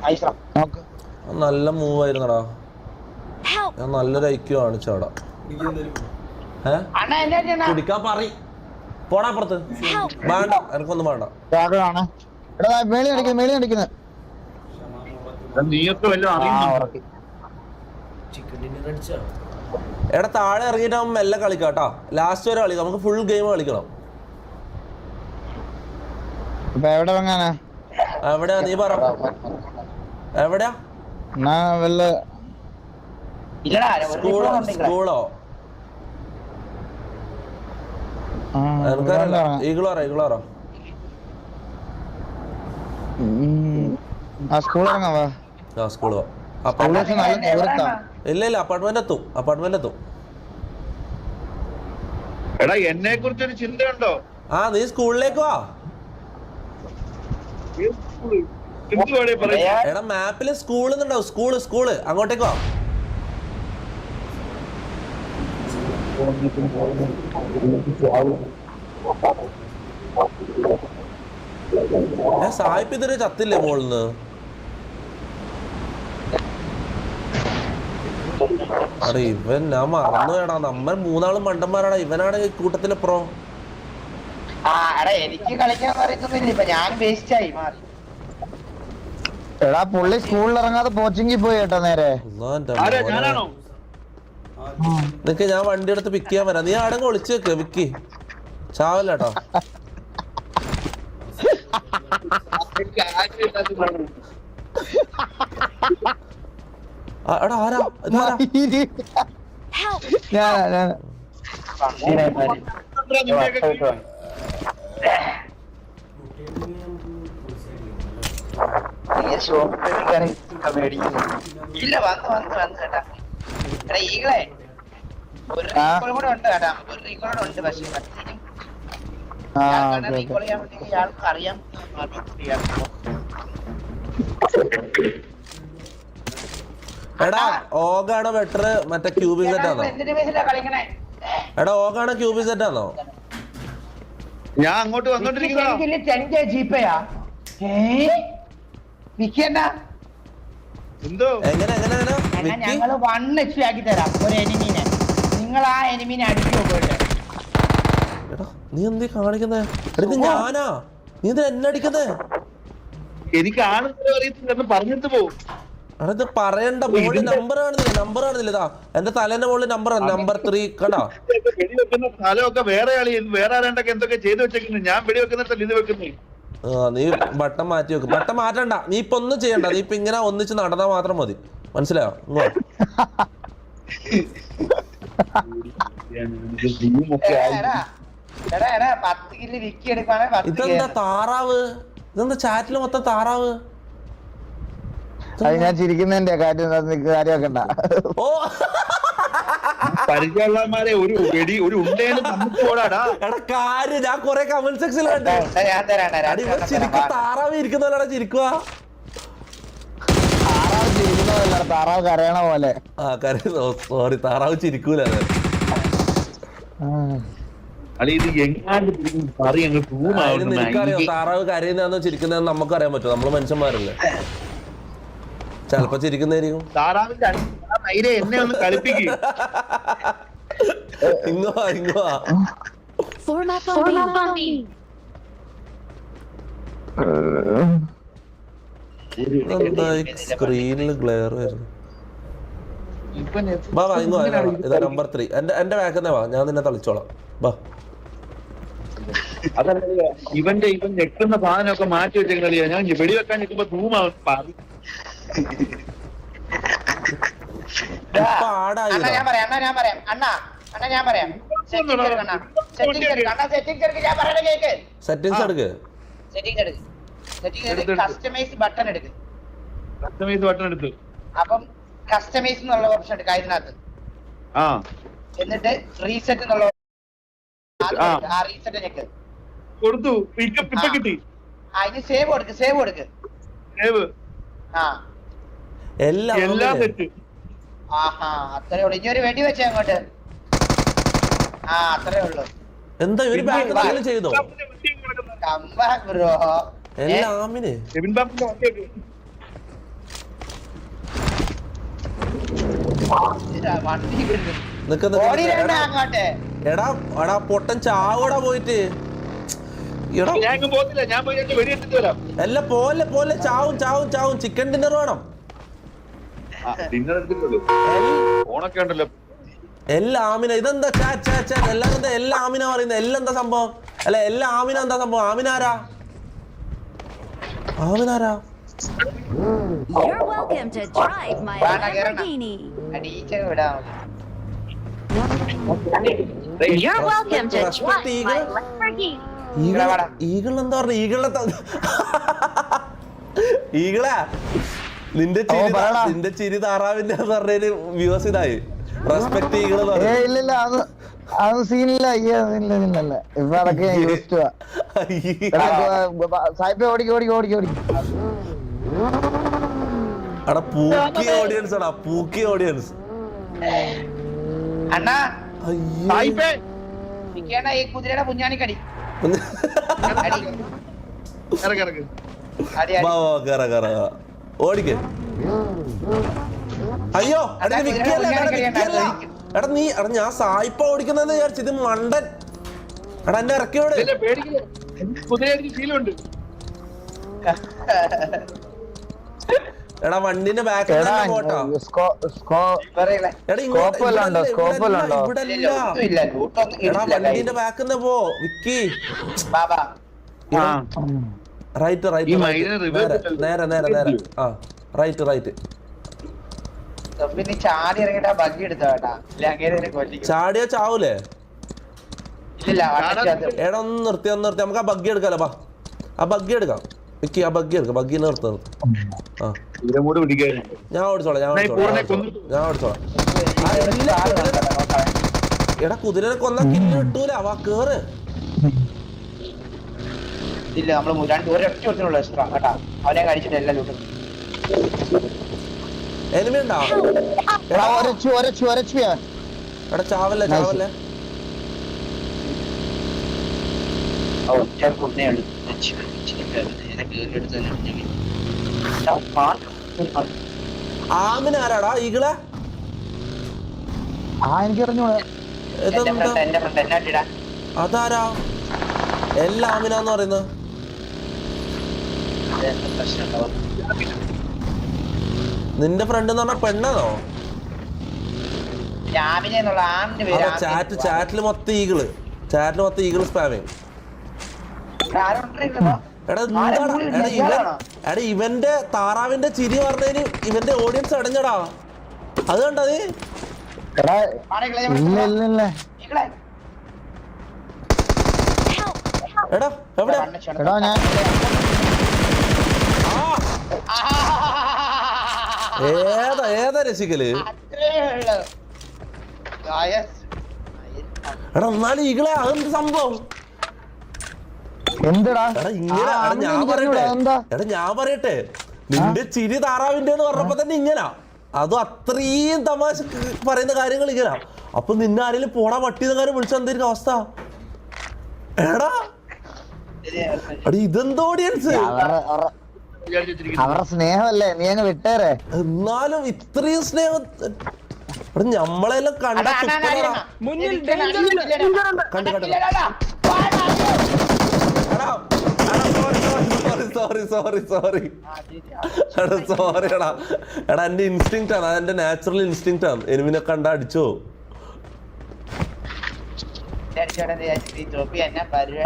അയക്കോ. നല്ല മൂവ് ആയിരുന്നടാ. ഞാൻ നല്ലൊരു ഐക്യു കാണിച്ചാടാ. കുടിക്കാൻ പറയും. പോടാ അപ്പുറത്ത്. വേണ്ട, എനിക്കൊന്നും വേണ്ട. എടാ താഴെ ഇറങ്ങിയിട്ട് അവൻ മെല്ലെ കളിക്കാട്ടാ. ലാസ്റ്റ് വരെ കളിക്കാം. നമുക്ക് ഫുൾ ഗെയിം കളിക്കണം. എവിടെയാ നീ പറ. എവിടെയാ? ഇല്ലടാ ഒരു സ്കൂളോ ഉണ്ട് ഇവിടെ. സ്കൂളോ ഈഗിളോറോ ആ സ്കൂൾ ഇറങ്ങാവാ ആ സ്കൂളോ നല്ല ദൂരത്താ. ഇല്ല അപ്പാർട്ട്മെന്റ് എത്തും എടാ എന്നെ കുറിച്ചൊരു ചിന്തയുണ്ടോ? ആ നീ സ്കൂളിലേക്ക് വാ. എന്തുവാടേ പറയാ? എടാ മാപ്പില് സ്കൂളിന്നുണ്ടാവും. സ്കൂള് അങ്ങോട്ടേക്ക് വാ. സായിപ്പ് ഇതൊരു ചത്തില്ലേ മോളിന്ന്? അടേ ഇവൻ ഞാൻ മറന്നു വേടാ. നമ്മൾ 3 മണ്ടന്മാരാടാ. ഇവനാണ് ഈ കൂട്ടത്തിലെ പ്രോ. എടാ എനിക്ക് കളിക്കാൻ അറിയത്തൊന്നുമില്ല. ഇപ്പൊ ഞാൻ വേസ്റ്റ് ആയി മാറി. എടാ പുള്ളി സ്കൂളിൽ ഇറങ്ങാതെ കോച്ചിങ്ങിൽ പോയി കേട്ടോ നേരെ. ഞാനാണോ? നിനക്ക് ഞാൻ വണ്ടി എടുത്ത് പിക്ക് ചെയ്യാൻ വരാം. നീ ആടെ ഒളിച്ചു വെക്ക് വിക്കി. ചാവല്ല കേട്ടോ. എടാ ആരാ ഇതാരാ? Help! ഞാനാ ഇല്ല വന്ന് കേട്ടാ. എടാ ഈകളെ ഒരു റീകോൾ കൂടെ ഉണ്ട് കേട്ടാ. ഒരു റീകോൾ കൂടെ ഉണ്ട്. പക്ഷേ റീകോൾ ചെയ്യാൻ വേണ്ടി ഇയാൾക്ക് അറിയാം. എടാ ഓഗാണോ ബെറ്റർ മറ്റേ ക്യൂബി സെറ്റ് ആണോ? എന്തിന്റെ ബേസിലാ കളിക്കണേ? എടാ ഓഗാണോ ക്യൂബി സെറ്റ് ആണോ? ഞാൻ അങ്ങോട്ട് വന്നോണ്ടിരിക്കുന്നതാ. ജീപ്പയാ വിക്കണ്ട. എന്തോ എങ്ങനെ ഞങ്ങള് 1 HP ആക്കി തരാം ഒരു എനിമീനെ. നിങ്ങൾ ആ എനിമീനെ അടിച്ചു പോയിട്ട്. എടാ നീ എന്തീ കാണിക്കുന്നേ? ഇത് ഞാനാ. നീ ഇത് എന്നെ അടിക്കുന്നേ? എനിക്ക് ആണെന്ന് അറിയത്തില്ല, പറഞ്ഞിട്ട് പോകും. എടാ ഇത് പറയണ്ട. മോളിൽ നമ്പർ കാണുന്നില്ല. ഇതാ എന്റെ തലേന്റെ മുകളിൽ നമ്പർ 3 കണ്ടാ. വെടിവെക്കുന്ന സ്ഥലമൊക്കെ വേറെ ആരേണ്ടൊക്കെ എന്തൊക്കെ ചെയ്തു വെച്ചേക്കുന്നു. ഞാൻ വെടിവെക്കുന്നിട്ടല്ല ഇത് വെക്കുന്നേ. നീ ബട്ടൺ മാറ്റി വെക്കും. ബട്ടൺ മാറ്റണ്ട. നീ ഇപ്പൊ ഒന്നും ചെയ്യണ്ട. നീ ഇപ്പൊ ഇങ്ങനെ ഒന്നിച്ച് നടന്നാ മാത്രം മതി. മനസ്സിലായോ? ഇതെന്താ താറാവ്? ഇതെന്താ ചാറ്റില് മൊത്തം താറാവ്? അത് ഞാൻ ചിരിക്കുന്നതിന്റെ കാര്യമൊക്കെണ്ട. ഓ പരിചയമുള്ളമാരെ ഒരു ഉണ്ടേന്ന് പോടാടാ. എടാ കാര്യം ഞാൻ കൊറേ കമന്റ് സെക്ഷനിൽ ശരിക്കും താറാവ് ഇരിക്കുന്നവരാടാ ചിരിക്കുക. താറാവ് ചിരിക്കുന്നതല്ല, താറാവ് കരയണ പോലെ. സോറി താറാവ് ചിരിക്കൂല. നിനക്കറിയോ താറാവ് കരയുന്നതാണോ ചിരിക്കുന്നതെന്ന് നമുക്കറിയാൻ പറ്റും. നമ്മള് മനുഷ്യന്മാരല്ലേ. ചെലപ്പോ ചിരിക്കുന്നതായിരിക്കും. താറാവിന്റെ എന്നെ ഒന്ന് കളിപ്പിക്കും. ഇങ്ങോ Form up on me. സ്ക്രീനിൽ ഗ്ലെയർ വരുന്നു. വാ ഇങ്ങോ. ഇതാ നമ്പർ 3. എന്റെ ബാക്കെന്നെ വാ. ഞാൻ നിന്നെ തളിച്ചോളാം. വാ. അതല്ല ഇവൻ ഞെക്കുന്ന സാധനമൊക്കെ മാറ്റി വെച്ചേക്കണില്ല. ഞാൻ വെടിവെക്കാൻ നിൽക്കുമ്പോ തൂമാവും. ഞാൻ പറയാം. സെറ്റിംഗ്സ് എടുക്ക്. കസ്റ്റമൈസ് ബട്ടൺ എടുക്ക്. എടുത്തു. അപ്പം കസ്റ്റമൈസ് എന്നുള്ള ഓപ്ഷൻ എടുക്കുക ഇതിനകത്ത്. എന്നിട്ട് റീസെറ്റ് എന്നുള്ള റീസെറ്റ് ഞെക്ക് കൊടുത്തു. ഇപ്പൊ കിട്ടി. അതിന് സേവ് കൊടുക്ക്. എല്ലാം തെറ്റ്. ആഹാ അത്രേ ഉള്ളു. ഇനി ഒരു വെടി വെച്ചേ അങ്ങോട്ട്. അത്രേ ഉള്ളു. എന്താ ഒരു ബാക്ക് ചെയ്തോ? ബ്രോ എല്ലാമിന് അങ്ങോട്ട്. എടാ പൊട്ടൻ ചാവടാ പോയിട്ട്. എല്ലാം പോലെ ചാവും. ചിക്കൻ ഡിന്നർ വേണം. ഓണൊക്കെ ഉണ്ടല്ലോ. എല്ലാ ആമിന. ഇതെന്താ എല്ലാരും എല്ലാ ആമിന പറയുന്നത്? എല്ലാം എന്താ സംഭവം? അല്ല എല്ലാ ആമിന എന്താ സംഭവം? ആമിനാരാ? You're welcome to drive my Lamborghini. Teacher വിടാം You're welcome to Respect drive Eagle. my Lamborghini. Eagle എന്താ പറഞ്ഞ ഈഗിളാ നിന്റെ പറയടാ. നിന്റെ ചിരി താറാവിന്റെ പറഞ്ഞൊരു വ്യൂസ് ഇതായി റെസ്പെക്ട് ഈഗിൾ ഇല്ലില്ല അത് സീനില്ല ഇല്ല ഇപ്പൊ അതൊക്കെ യൂസ് സായിപ്പ് ഓടിക്ക് എടാ പൂക്കി ഓഡിയൻസ് എടാ പൂക്കി ഓഡിയൻസ് അണ്ണാ സായിപ്പേ നിക്കണ ഈ കുതിരയുടെ കുഞ്ഞാണിക്കടി ഇറങ്ങി ഇറങ്ങി അടി വാ വാ കേറ കേറ ഓടിക്ക് അയ്യോ എടാ നീ വിക്കല്ല എടാ നീ എടാ ഞാൻ സായിപ്പ ഓടിക്കുന്നെന്ന് വിചാരിച്ചു ഇത് മണ്ടൻ എടാ എന്നെ ഇറക്കിയോട് ഇല്ല പേടിക്കില്ല കുതിരയുടെ ശീലമുണ്ട് എടാ വണ്ടിന്റെ ബാക്കിൽ പോട്ടോ പറയല്ലേ എടാ ഇങ്ങോട്ട് Scope വല്ലോം ഉണ്ടോ? ഇവിടെ അല്ല ഇല്ല ലൂട്ടൊന്നും എടാ ഇടില്ല വണ്ടിന്റെ ബാക്കിൽ പോ വിക്കി ബാബാ റൈറ്റ് ഈ റൈറ്റ് മയിലിനെ reverse നേരെ നേരെ നേരെ ആ റൈറ്റ് പിന്നെ ചാടി ഇറങ്ങിട്ട് ബഗ്ഗി എടുത്തോ കേട്ടാ ഇല്ല അങ്ങനെ കൊല്ലിക്കും ചാടിയാ ചാവൂലേ ഇല്ല അടച്ചത് എടാ ഒന്ന് നിർത്തി നമുക്ക് ആ ബഗ്ഗി എടുക്കാലോ ബാ ആ ബഗ്ഗി എടുക്കാം വിക്കി ആ ബഗ്ഗി എടുക്കാം ബഗ്ഗി നിർത്തി ആ ഇവരെങ്ങോട്ട് പിടിക്കാറുണ്ട് ഞാൻ ഓടിച്ചോളാം ഞാൻ ഈ പൂർണ്ണ കൊന്നു. എടാ കുതിരനെ കൊന്ന കില്ല് കിട്ടൂല വാ കേറ് ഇല്ല നമ്മള് ഒരൊറ്റ ഒരുത്തിനുള്ള എക്സ്ട്രാ കേട്ടാ അവനെ കഴിച്ചിട്ട് എല്ലാം ലൂട്ടും എനിമി ഉണ്ടോ എടാ ചാവല്ലേ ഒറ്റ കുന്നേ ഉള്ളൂ ആമിന് ആരാടാ ഈകളെ എനിക്ക് അറിഞ്ഞൂടാ എന്റെ ഫ്രണ്ട് എന്നാട്ടിടാ അതാരാ എല്ലാ ആമിനാന്ന് പറയുന്നത് പ്രശ്നം നിന്റെ ഫ്രണ്ട് എന്ന് പറഞ്ഞ പെണ്ണാണോ രാവിലെ എന്നുള്ള ആണിന്റെ പേര് ചാറ്റില് മൊത്തം ഈകള് സ്പാമിങ് എടാ ഇവന്റെ താറാവിന്റെ ചിരി പറഞ്ഞതിന് ഇവന്റെ ഓഡിയൻസ് അടഞ്ഞടാ അത് കണ്ടോ നീ ഇല്ല എടാ എവിടെ എടാ ഞാൻ ഏതാ രസിക്കല് എടാ എന്നാലും ഈകളെ അതെന്ത് സംഭവം എന്തെടാ എടാ ഇങ്ങനെ ഞാൻ പറയട്ടെ നിന്റെ ചിരി താറാവിന്റെ എന്ന് പറഞ്ഞപ്പോ തന്നെ ഇങ്ങനാ അതും അത്രയും തമാശ പറയുന്ന കാര്യങ്ങൾ ഇങ്ങനാ അപ്പൊ നിന്നെ ആരെങ്കിലും പോടാ പട്ടിയെന്ന കാര്യം വിളിച്ച എന്തായിരിക്കും അവസ്ഥ എടാ ഇതെന്തോ ഓഡിയൻസ് അവരുടെ സ്നേഹമല്ലേ നീ അങ്ങ് വിട്ടേരെ എന്നാലും ഇത്രയും സ്നേഹം എടാ ഞമ്മളെല്ലാം കണ്ട സോറി എടാ എന്റെ ഇൻസ്റ്റിങ് ആണ് അതെന്റെ നാച്ചുറൽ ഇൻസ്റ്റിങ് ആണ് എനിമിനെ കണ്ട അടിച്ചോ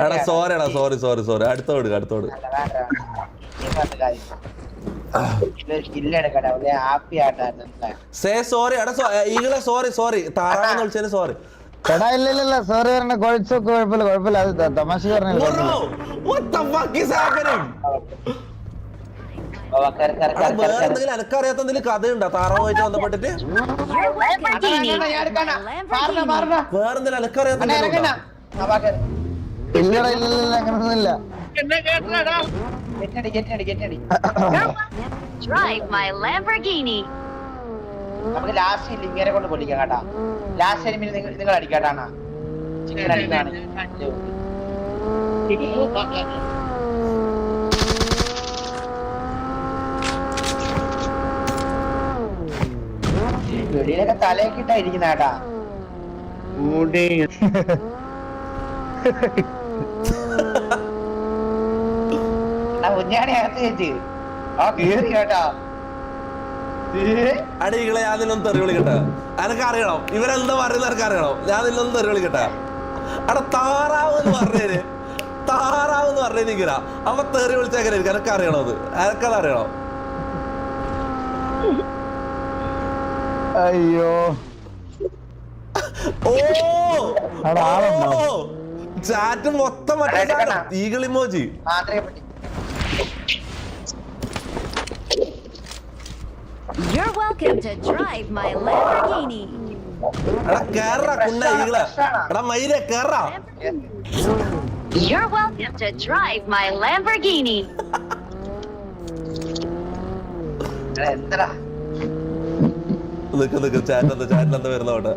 എടാ സോറി അടുത്തോട് സേ സോറി എടാ ഈകളെ സോറി താറാവെന്ന് വിളിച്ചതിന് സോറി എടാ ഇല്ല സോറി പറഞ്ഞ കുഴപ്പമില്ല അത് തമാശ പറഞ്ഞല്ലോ വേറെ എന്തെങ്കിലും എനക്കറിയാത്ത എന്തെങ്കിലും കഥയുണ്ടോ താറാവുമായിട്ട് ബന്ധപ്പെട്ടിട്ട് വേറെ എന്തെങ്കിലും എനക്കറിയാത്ത ഇല്ലടാ അങ്ങനൊന്നുമില്ല Drive my Lamborghini. നമുക്ക് ലാസ്റ്റ് ഇങ്ങനെ കൊണ്ട് പൊളിക്കാം കേട്ടാ ലാസ്റ്റ് എനിമിന് നിങ്ങൾ അടിക്കാട്ടാണ് ചിക്കൻ അടിക്കാണ് വെളിയിലൊക്കെ തലയൊക്കെ ഇട്ടാ ഇരിക്കുന്ന കേട്ടാ കുഞ്ഞാണി അകത്ത് ചേച്ചി ആ കേറി കേട്ടാ അടികളെ ഞാൻ നിന്നൊന്ന് തെറി വിളിക്കട്ടെ എനക്ക് അറിയണം ഇവരെന്താ പറയുന്നത് എനക്ക് അറിയണം ഞാൻ നിന്നൊന്ന് തെറി വിളിക്കട്ടെ എടാ താറാവ് എന്ന് പറഞ്ഞിരിക്കല അപ്പൊ തെറി വിളിച്ചെങ്ങനെ എനക്ക് അറിയണത് എനക്കത് അറിയണം അയ്യോ ഓ അവിടെ ആളുണ്ടോ? ചാറ്റ് മൊത്തം മറ്റേ eagle emoji. You're welcome to drive my Lamborghini. എടാ കേറാ കുണ്ണ ഈഗിള്. എടാ മയിലെ കേറാ. You're welcome to drive my Lamborghini. നിക്ക് ചാറ്റിലെന്താ വരുന്നോട്ടെ.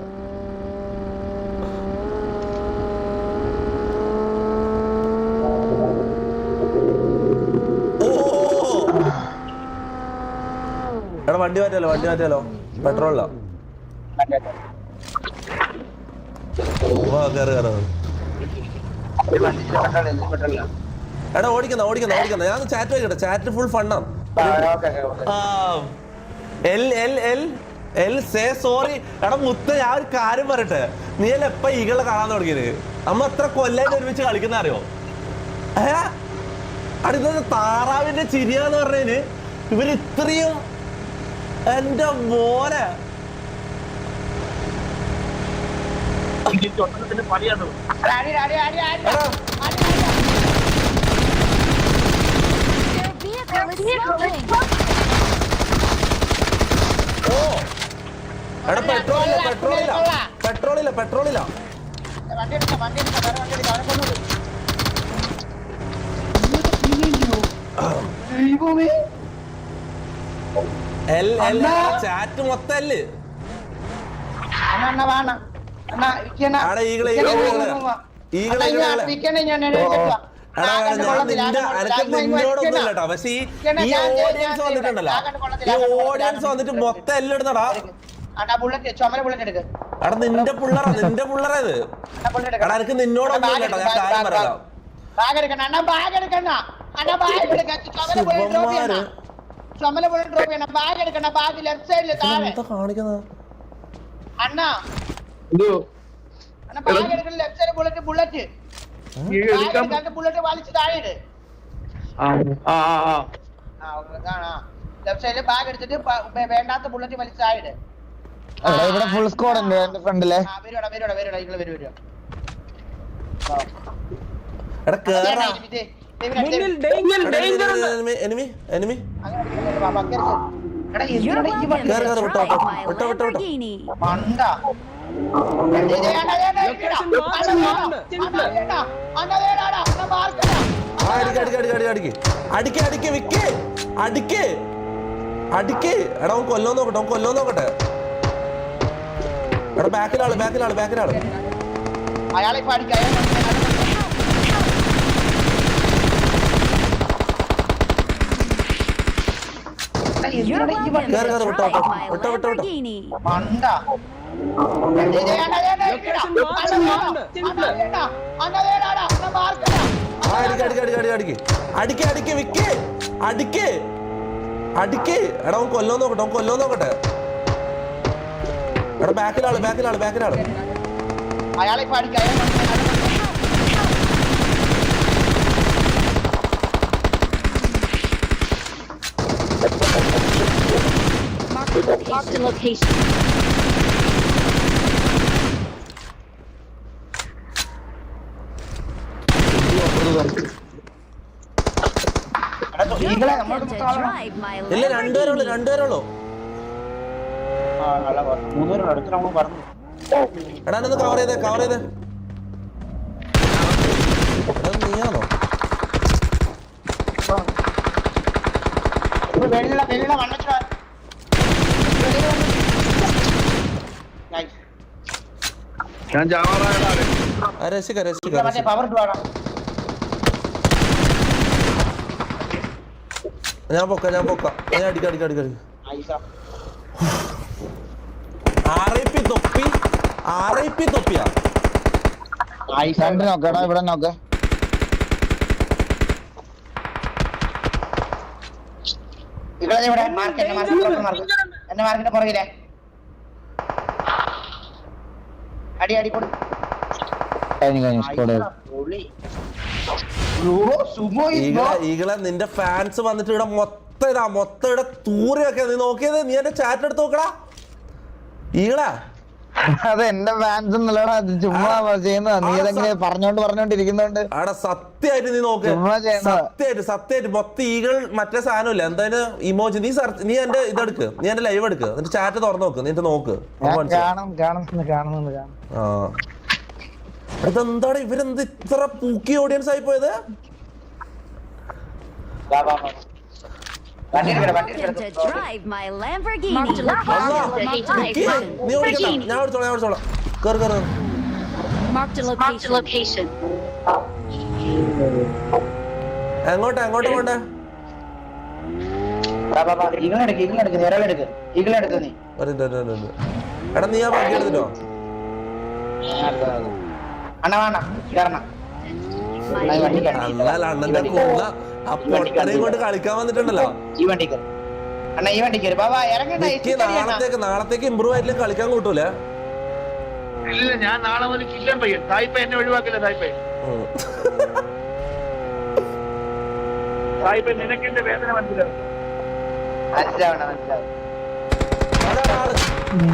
എടാ വണ്ടി മാറ്റിയാലോ പെട്രോളില്ല. എടാ ഓടിക്കുന്ന ഞാൻ ചാറ്റ് വയ്ക്കട്ടെ. ചാറ്റ് ഫുൾ ഫണ്ണാണ്. സോറി എടാ മുത്ത, ഞാൻ ഒരു കാര്യം പറയട്ടെ. നീ അല്ല എപ്പ ഈകളെ കാണാൻ തുടങ്ങിയത്? നമ്മ എത്ര കൊല്ലായിട്ട് ഒരുമിച്ച് കളിക്കുന്ന അറിയോ? അടുത്ത താറാവിന്റെ ചിരിയാന്ന് പറഞ്ഞതിന് ഇവര് ഇത്രയും എന്റെ മോനെ. ഓ എടാ പെട്രോളില്ല. ചാറ്റ് മൊത്തം നിന്നോടൊന്നുമില്ലട്ടോ. പക്ഷെ ഈ ഓഡിയൻസ് വന്നിട്ടുണ്ടല്ലോ, ഈ ഓഡിയൻസ് വന്നിട്ട് മൊത്തം എല്ലാം ഇടുന്നടാ. എടാ നിന്റെ പിള്ളേരാ ഇത്. എടാ എനിക്ക് നിന്നോടൊന്നും ഇല്ലട്ടോ, ഞാൻ കാര്യം പറയാം. കാണിക്കുന്നത് വേണ്ടാത്ത ബുള്ളറ്റ് വലിച്ച് താഴെ. ഇവിടെ ഫുൾ സ്ക്വാഡ് ഉണ്ട് എന്റെ ഫ്രണ്ടിലെ. എടാ കേറാ. You're welcome to drive my Lamborghini. അടിക്ക്. എടാ കൊല്ലോ നോക്കട്ടെ. എടാ ബാക്കിലാള്. അയാളെ You're welcome to drive my Lamborghini. അടിക്ക്. എടാ കൊല്ലോ നോക്കട്ടെ. എടാ ബാക്കിലാള്. അയാളെ Mark the location. You're welcome to drive my ഇല്ല Lamborghini. രണ്ടുപേരുള്ളൂ. എടാ ഒന്ന് കവർ ചെയ്തേ. നീയാണോ? ഞാൻ ജാവാറായ രസിക്ക ഞാൻ പൊക്ക ഞാൻ അടിക്ക RIP തൊപ്പിയാ. നോക്കടാ ഇവിടെ നോക്ക. എന്നെ മാർക്കിന്റെ പുറകിലെ അടി കൊടു. ഈകളെ നിന്റെ ഫാൻസ് വന്നിട്ട് ഇവിടെ മൊത്തം ഇവിടെ തൂറിയൊക്കെ നീ നോക്കിയത്. നീ എന്റെ ചാറ്റ് എടുത്ത് നോക്കടാ. ഈകളാ അത് എന്റെ ഫാൻസ് ഒന്നല്ലടാ, അത് ചുമ്മാ ചെയ്യുന്നതാ. നീ ഇതെങ്ങനെ പറഞ്ഞോണ്ടിരിക്കുന്നോണ്ട് അവിടെ സത്യമായിട്ട് നീ നോക്ക്, ചുമ്മാ ചെയ്യണതാ. സത്യമായിട്ട് മൊത്തം ഈകൾ മറ്റേ സാധനമില്ല എന്തായാലും ഇമോജി. നീ എന്റെ ഇതെടുക്ക്, നീ എന്റെ ലൈവ് എടുക്ക്, എന്നിട്ട് ചാറ്റ് തുറന്നു നോക്ക്, നീ നോക്ക്. കാണുന്നുണ്ട്. ആ ഇതെന്താണ് ഇവരെന്ത് ഇത്ര പൂക്കി ഓഡിയൻസ് ആയി പോയത്? Welcome to drive my Lamborghini. അല്ലാ, നിക്ക്. നീ ഓടിക്കണ്ട, ഞാൻ ഓടിച്ചോളാം. കേറ്. Marked a location. എങ്ങോട്ടാ പോണ്ടേ? ഈഗിളെടുക്ക് നീ. എടാ നീ ആ ബാക്കി എടുത്തിട്ടോ. അണ്ണ വേണ്ട കേറണം. അല്ല അണ്ണന്റെ കൊന്ന ആ പൊട്ടനെയും കൊണ്ട് കളിക്കാൻ വന്നിട്ടുണ്ടല്ലോ. ഈ വണ്ടി കയറി അണ്ണ, ഈ വണ്ടി കയറി ബാബാ ഇറങ്ങണ്ട. നാളത്തേക്ക് ഇമ്പ്രൂവ് ആയിട്ടില്ല കളിക്കാൻ കൂട്ടൂല. ഇല്ല ഞാൻ നാളെ മുതൽ കില്ലാൻ പയ്യൻ സായിപ്പ എന്നെ ഒഴിവാക്കില്ല. സായിപ്പ നിനക്ക് എന്റെ വേദന മനസ്സിലാവും.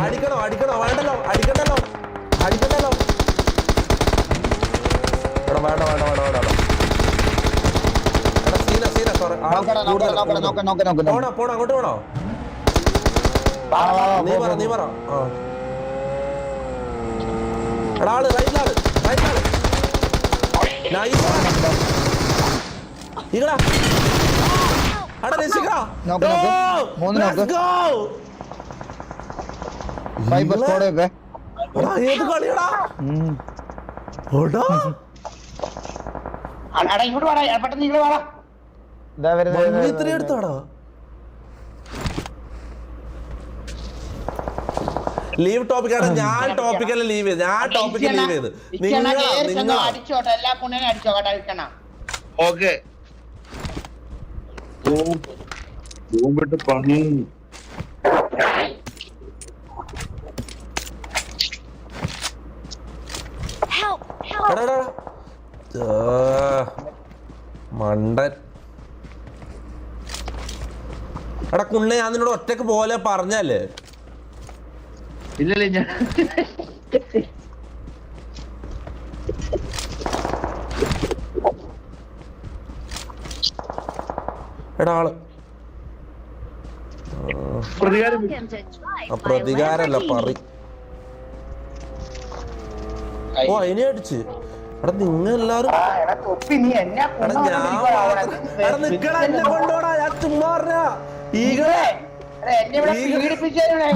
അടിക്കണോ വേണ്ടല്ലോ, അടിക്കണ്ടല്ലോ. എടാ വേണ്ട. സീന സോറി. പോണോ അങ്ങോട്ട് പോണോ? നീ പറ. എടാ ആള് റൈറ്റിലാണ്. ഈകളാ എടാ രസിക്കടാ. ഏത് കളിയടാ? ഇങ്ങോട്ട് വാടാ, പെട്ടെന്ന് ഇങ്ങോട്ട് വാടാ. ഇത്ര എടുത്താടാ. ലീവ് ടോപ്പിക്കാണ്. ഞാൻ ടോപ്പിക്കല്ല ലീവ് ചെയ്ത്. നിങ്ങൾ അടിച്ചോട്ടെ, എല്ലാ പുണ്യനും അടിച്ചോട്ടെ. അടിക്കണം. ഓക്കെ പണി മണ്ടൻ. എടാ കുണ്ണെ ഞാൻ നിന്നോട് ഒറ്റക്ക് പോലെ പറഞ്ഞല്ലേ? ഇല്ലല്ലേ ഞാൻ എടാ ആള് പ്രതികാരം Welcome to drive my പ്രതികാരല്ല പറി. Lamborghini. അതിനെ അടിച്ച്. എടാ നിങ്ങൾ എല്ലാരും തൊപ്പി നീ എന്നെ എടാ നിക്കടാ, എന്നെ കൊണ്ടോടാ. ഞാൻ ചുമ്മാ പറഞ്ഞ ഈകളെ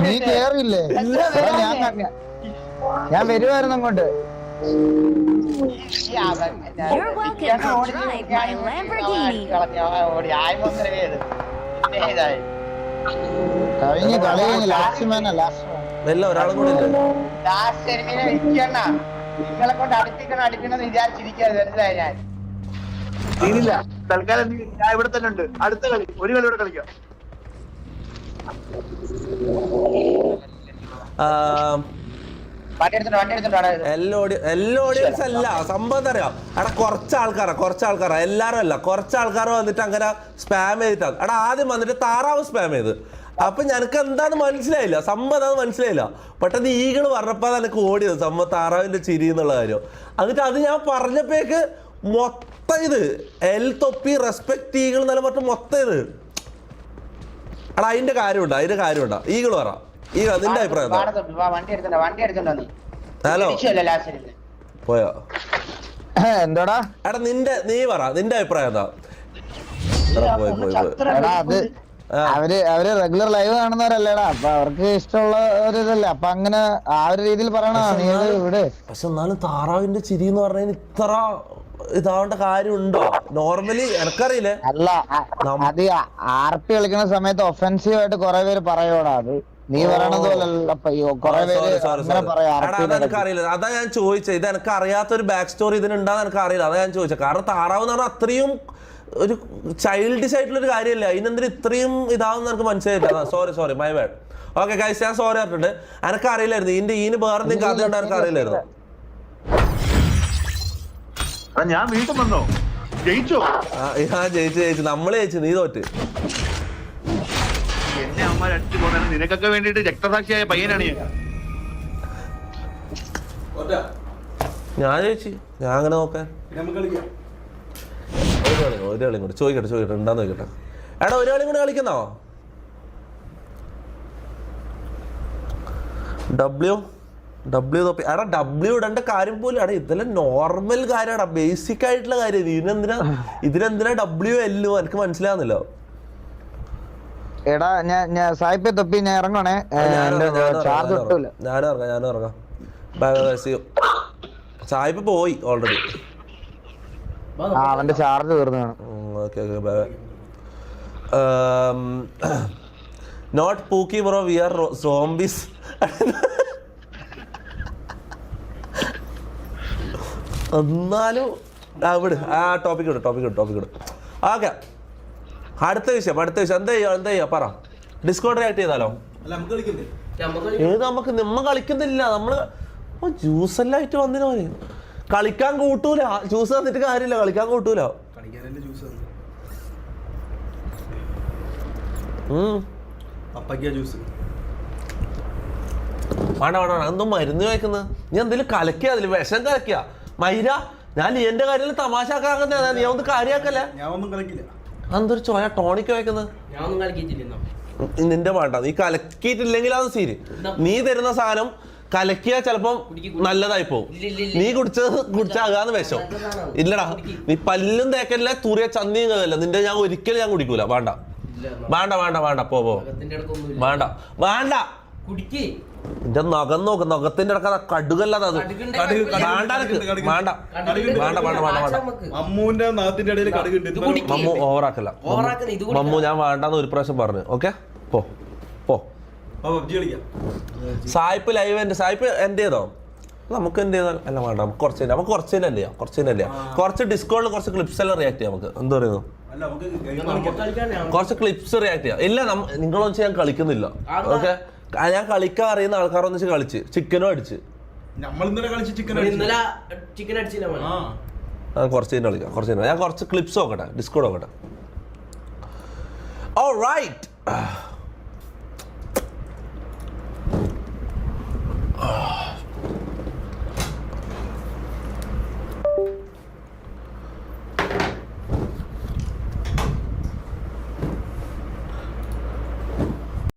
നീ കേറിയില്ലേ? ഞാൻ വരുവായിരുന്നു അങ്ങോട്ട്. You're welcome to drive my Lamborghini. കഴിഞ്ഞ കളി ലാസ്റ്റ് മാൻ. വല്ല ഒരാളും കൂടെ ഇല്ല. നിങ്ങളെ കൊണ്ട് അടിപ്പിക്കണം വിചാരിച്ചിരിക്കരുത്. മനസ്സിലായി ഞാൻ ഇല്ല തൽക്കാലം ഞാൻ ഇവിടെ തന്നെ ഉണ്ട്. അടുത്ത കളി ഒരു കളി ഇവിടെ കളിക്കാം. എല്ലാ ഓഡിയൻസ് അല്ല സംഭവം എന്താ അറിയാം? എടാ കുറച്ച് ആൾക്കാരാ എല്ലാരും അല്ല. കുറച്ച് ആൾക്കാർ വന്നിട്ട് അങ്ങനെ സ്പാം ചെയ്തിട്ടാ. എടാ ആദ്യം വന്നിട്ട് താറാവ് സ്പാം ചെയ്ത്. അപ്പൊ ഞനക്ക് എന്താന്ന് മനസ്സിലായില്ല, സംഭവം എന്താന്ന് മനസ്സിലായില്ല. പെട്ടെന്ന് ഈകള് പറഞ്ഞപ്പോ എനിക്ക് ഓടിയത് സംഭവം താറാവിന്റെ ചിരി എന്നുള്ള കാര്യം. എന്നിട്ട് അത് ഞാൻ പറഞ്ഞപ്പോഴേക്ക് മൊത്തം ഇത് തൊപ്പി റെസ്പെക്ട് ഈകൾ എന്നല്ല മൊത്തം ഇത്. എടാ അതിന്റെ കാര്യമുണ്ടാ ഈകള് പറ. ഈകൾ നിന്റെ അഭിപ്രായം ഹലോ പോയോ? എന്തോടാ എടാ നീ പറ നിന്റെ അഭിപ്രായം എന്താ? അത് അവര് റെഗുലർ ലൈവ് കാണുന്നവരല്ലേടാ, അപ്പൊ അവർക്ക് ഇഷ്ടമുള്ള ഒരു ഇതല്ലേ, അപ്പൊ അങ്ങനെ ആ ഒരു രീതിയിൽ പറയണ നീ ഇവിടെ. പക്ഷെ എന്നാലും താറാവിന്റെ ചിരി എന്ന് പറഞ്ഞാൽ ഇത്ര ഇതാവേണ്ട കാര്യമുണ്ടോ? നോർമലി എനക്കറിയില്ലേ. അല്ല അത് RP കളിക്കുന്ന സമയത്ത് ഒഫെൻസീവ് ആയിട്ട് കുറെ പേര് പറയോടാ. അത് നീ പറയണത് അതെനിക്കറിയില്ല. അതാ ഞാൻ ചോദിച്ചത്. ഇത് എനിക്ക് അറിയാത്തൊരു ബാക്ക് സ്റ്റോറി ഇതിനുണ്ടാന്ന് എനിക്ക് അറിയില്ല. അതാ ഞാൻ ചോദിച്ചത്. കാരണം താറാവ് എന്ന് പറഞ്ഞാൽ അത്രയും ഒരു ചൈൽഡിഷ് ആയിട്ടുള്ള ഒരു കാര്യമല്ല. അതിനെന്തിനും ഇത്രയും ഇതാവുന്ന എനിക്ക് മനസ്സിലായില്ല. Sorry my bad. Okay guys ഞാൻ സോറി പറഞ്ഞിട്ടുണ്ട്. എനിക്ക് അറിയില്ലായിരുന്നു ഇതിന് വേറെ എന്തെങ്കിലും കഥ ഉണ്ട്. എനിക്ക് അറിയില്ലായിരുന്നു. ഞാൻ വീണ്ടും വന്നോ? ജയിച്ചോ? ഞാൻ ജയിച്ചു. നമ്മള് ജയിച്ചു, നീ തോറ്റ്. എന്നെ അമ്മ അടിച്ചു പോകുന്ന നിനക്കൊക്കെ വേണ്ടിട്ട് രക്തസാക്ഷിയായ പയ്യനാണ് ഞാൻ. ഞാൻ ചോദിച്ചു, ഞാൻ അങ്ങനെ നോക്കാൻ ഒരു കളിയും കൂടി ചോദിക്കട്ടെ ഉണ്ടാന്ന് നോക്കട്ടെ. എടാ ഒരു കളിയും കൂടി കളിക്കുന്നോ? ഡബ്ല്യു തൊപ്പി. എടാ ഡബ്ല്യു ഇടേണ്ട കാര്യം പോലും എടാ ഇതെല്ലാം നോർമൽ കാര്യമാടാ, ബേസിക് ആയിട്ടുള്ള കാര്യം. ഇതിനെന്തിനാ ഡബ്ല്യു എല്ലോ എനിക്ക് മനസ്സിലാവുന്നില്ല. എടാ ഞാൻ സായിപ്പേ തൊപ്പി ഞാൻ ഇറങ്ങണേ, ചാർജ് കിട്ടൂല. ഞാനും ഇറങ്ങാം. സായിപ്പ് പോയി ഓൾറെഡി. അവന്റെ ചാർജ് തീർന്നു. Okay bye. Not pookie bro, we are zombies. എന്നാലും വിട് ആ ടോപ്പിക് വിട്. ഓക്കെ, അടുത്ത വിഷയം എന്താ ചെയ്യാ പറ. ഡിസ്കോഡ് റിയാക്ട് ചെയ്താലോ? ഏത് നമ്മ കളിക്കുന്നില്ല. നമ്മള് ജ്യൂസ് എല്ലാം ആയിട്ട് വന്നിനോ. കളിക്കാൻ കൂട്ടൂല, ജ്യൂസ് തന്നിട്ട് കാര്യമില്ല, കളിക്കാൻ കൂട്ടൂല. വേണ്ട എന്തോ മരുന്ന് കഴിക്കുന്നത്. നീ എന്തെങ്കിലും കലക്കിയ, അതില് വിഷം കലക്കിയ മൈര. ഞാൻ എന്റെ കാര്യം തമാശ ആക്കാക്കുന്ന, നീ ഒന്ന് കാര്യാക്കല്ലേ. എന്തൊരു ചോയ ടോണിക്ക് വയ്ക്കുന്നത്. നിന്റെ വേണ്ട, നീ കലക്കിയിട്ടില്ലെങ്കിൽ അത് സീന്. നീ തരുന്ന സാധനം കലക്കിയാ ചിലപ്പം നല്ലതായി പോവും. നീ കുടിച്ചാകാന്ന് വിഷം. ഇല്ലടാ, നീ പല്ലും തേക്കല്ല, തൂറിയ ചന്തിയും കല്ല. നിന്റെ ഞാൻ ഒരിക്കലും കുടിക്കൂല. വേണ്ട പോ വേണ്ട. നിന്റെ നഖം നോക്ക്, നഖത്തിന്റെ ഇടക്കാ കടുകല്ലാതെ അത്. മമ്മു ഓവറാക്കല്ല. മമ്മു ഞാൻ വേണ്ടെന്ന് ഒരു പ്രാവശ്യം പറഞ്ഞു. ഓക്കെ പോ. സായിപ്പ് ലൈവ് എന്റെ സായിപ്പ് എന്റെ ചെയ്തോ? നമുക്ക് എന്ത് ചെയ്താൽ അല്ല വേണ്ട, നമുക്ക് കുറച്ച് തന്നെ ചെയ്യാം. കുറച്ച് ഡിസ്കോഡിൽ കുറച്ച് ക്ലിപ്സ് എല്ലാം റിയാക്ട് ചെയ്യാം. നമുക്ക് എന്താ പറയുന്നു, കുറച്ച് ക്ലിപ്സ് റിയാക്ട് ചെയ്യാം. ഇല്ല നിങ്ങളൊന്നും ഞാൻ കളിക്കുന്നില്ല. ഓക്കെ, ഞാൻ കളിക്കാൻ അറിയുന്ന ആൾക്കാരൊന്നും വെച്ച് കളിച്ച് ചിക്കനും അടിച്ച് കുറച്ച് തന്നെ കളിക്കാം. ഞാൻ കുറച്ച് ക്ലിപ്സ് നോക്കട്ടെ, ഡിസ്കോഡ് നോക്കട്ടെ. ഓൾറൈറ്റ്.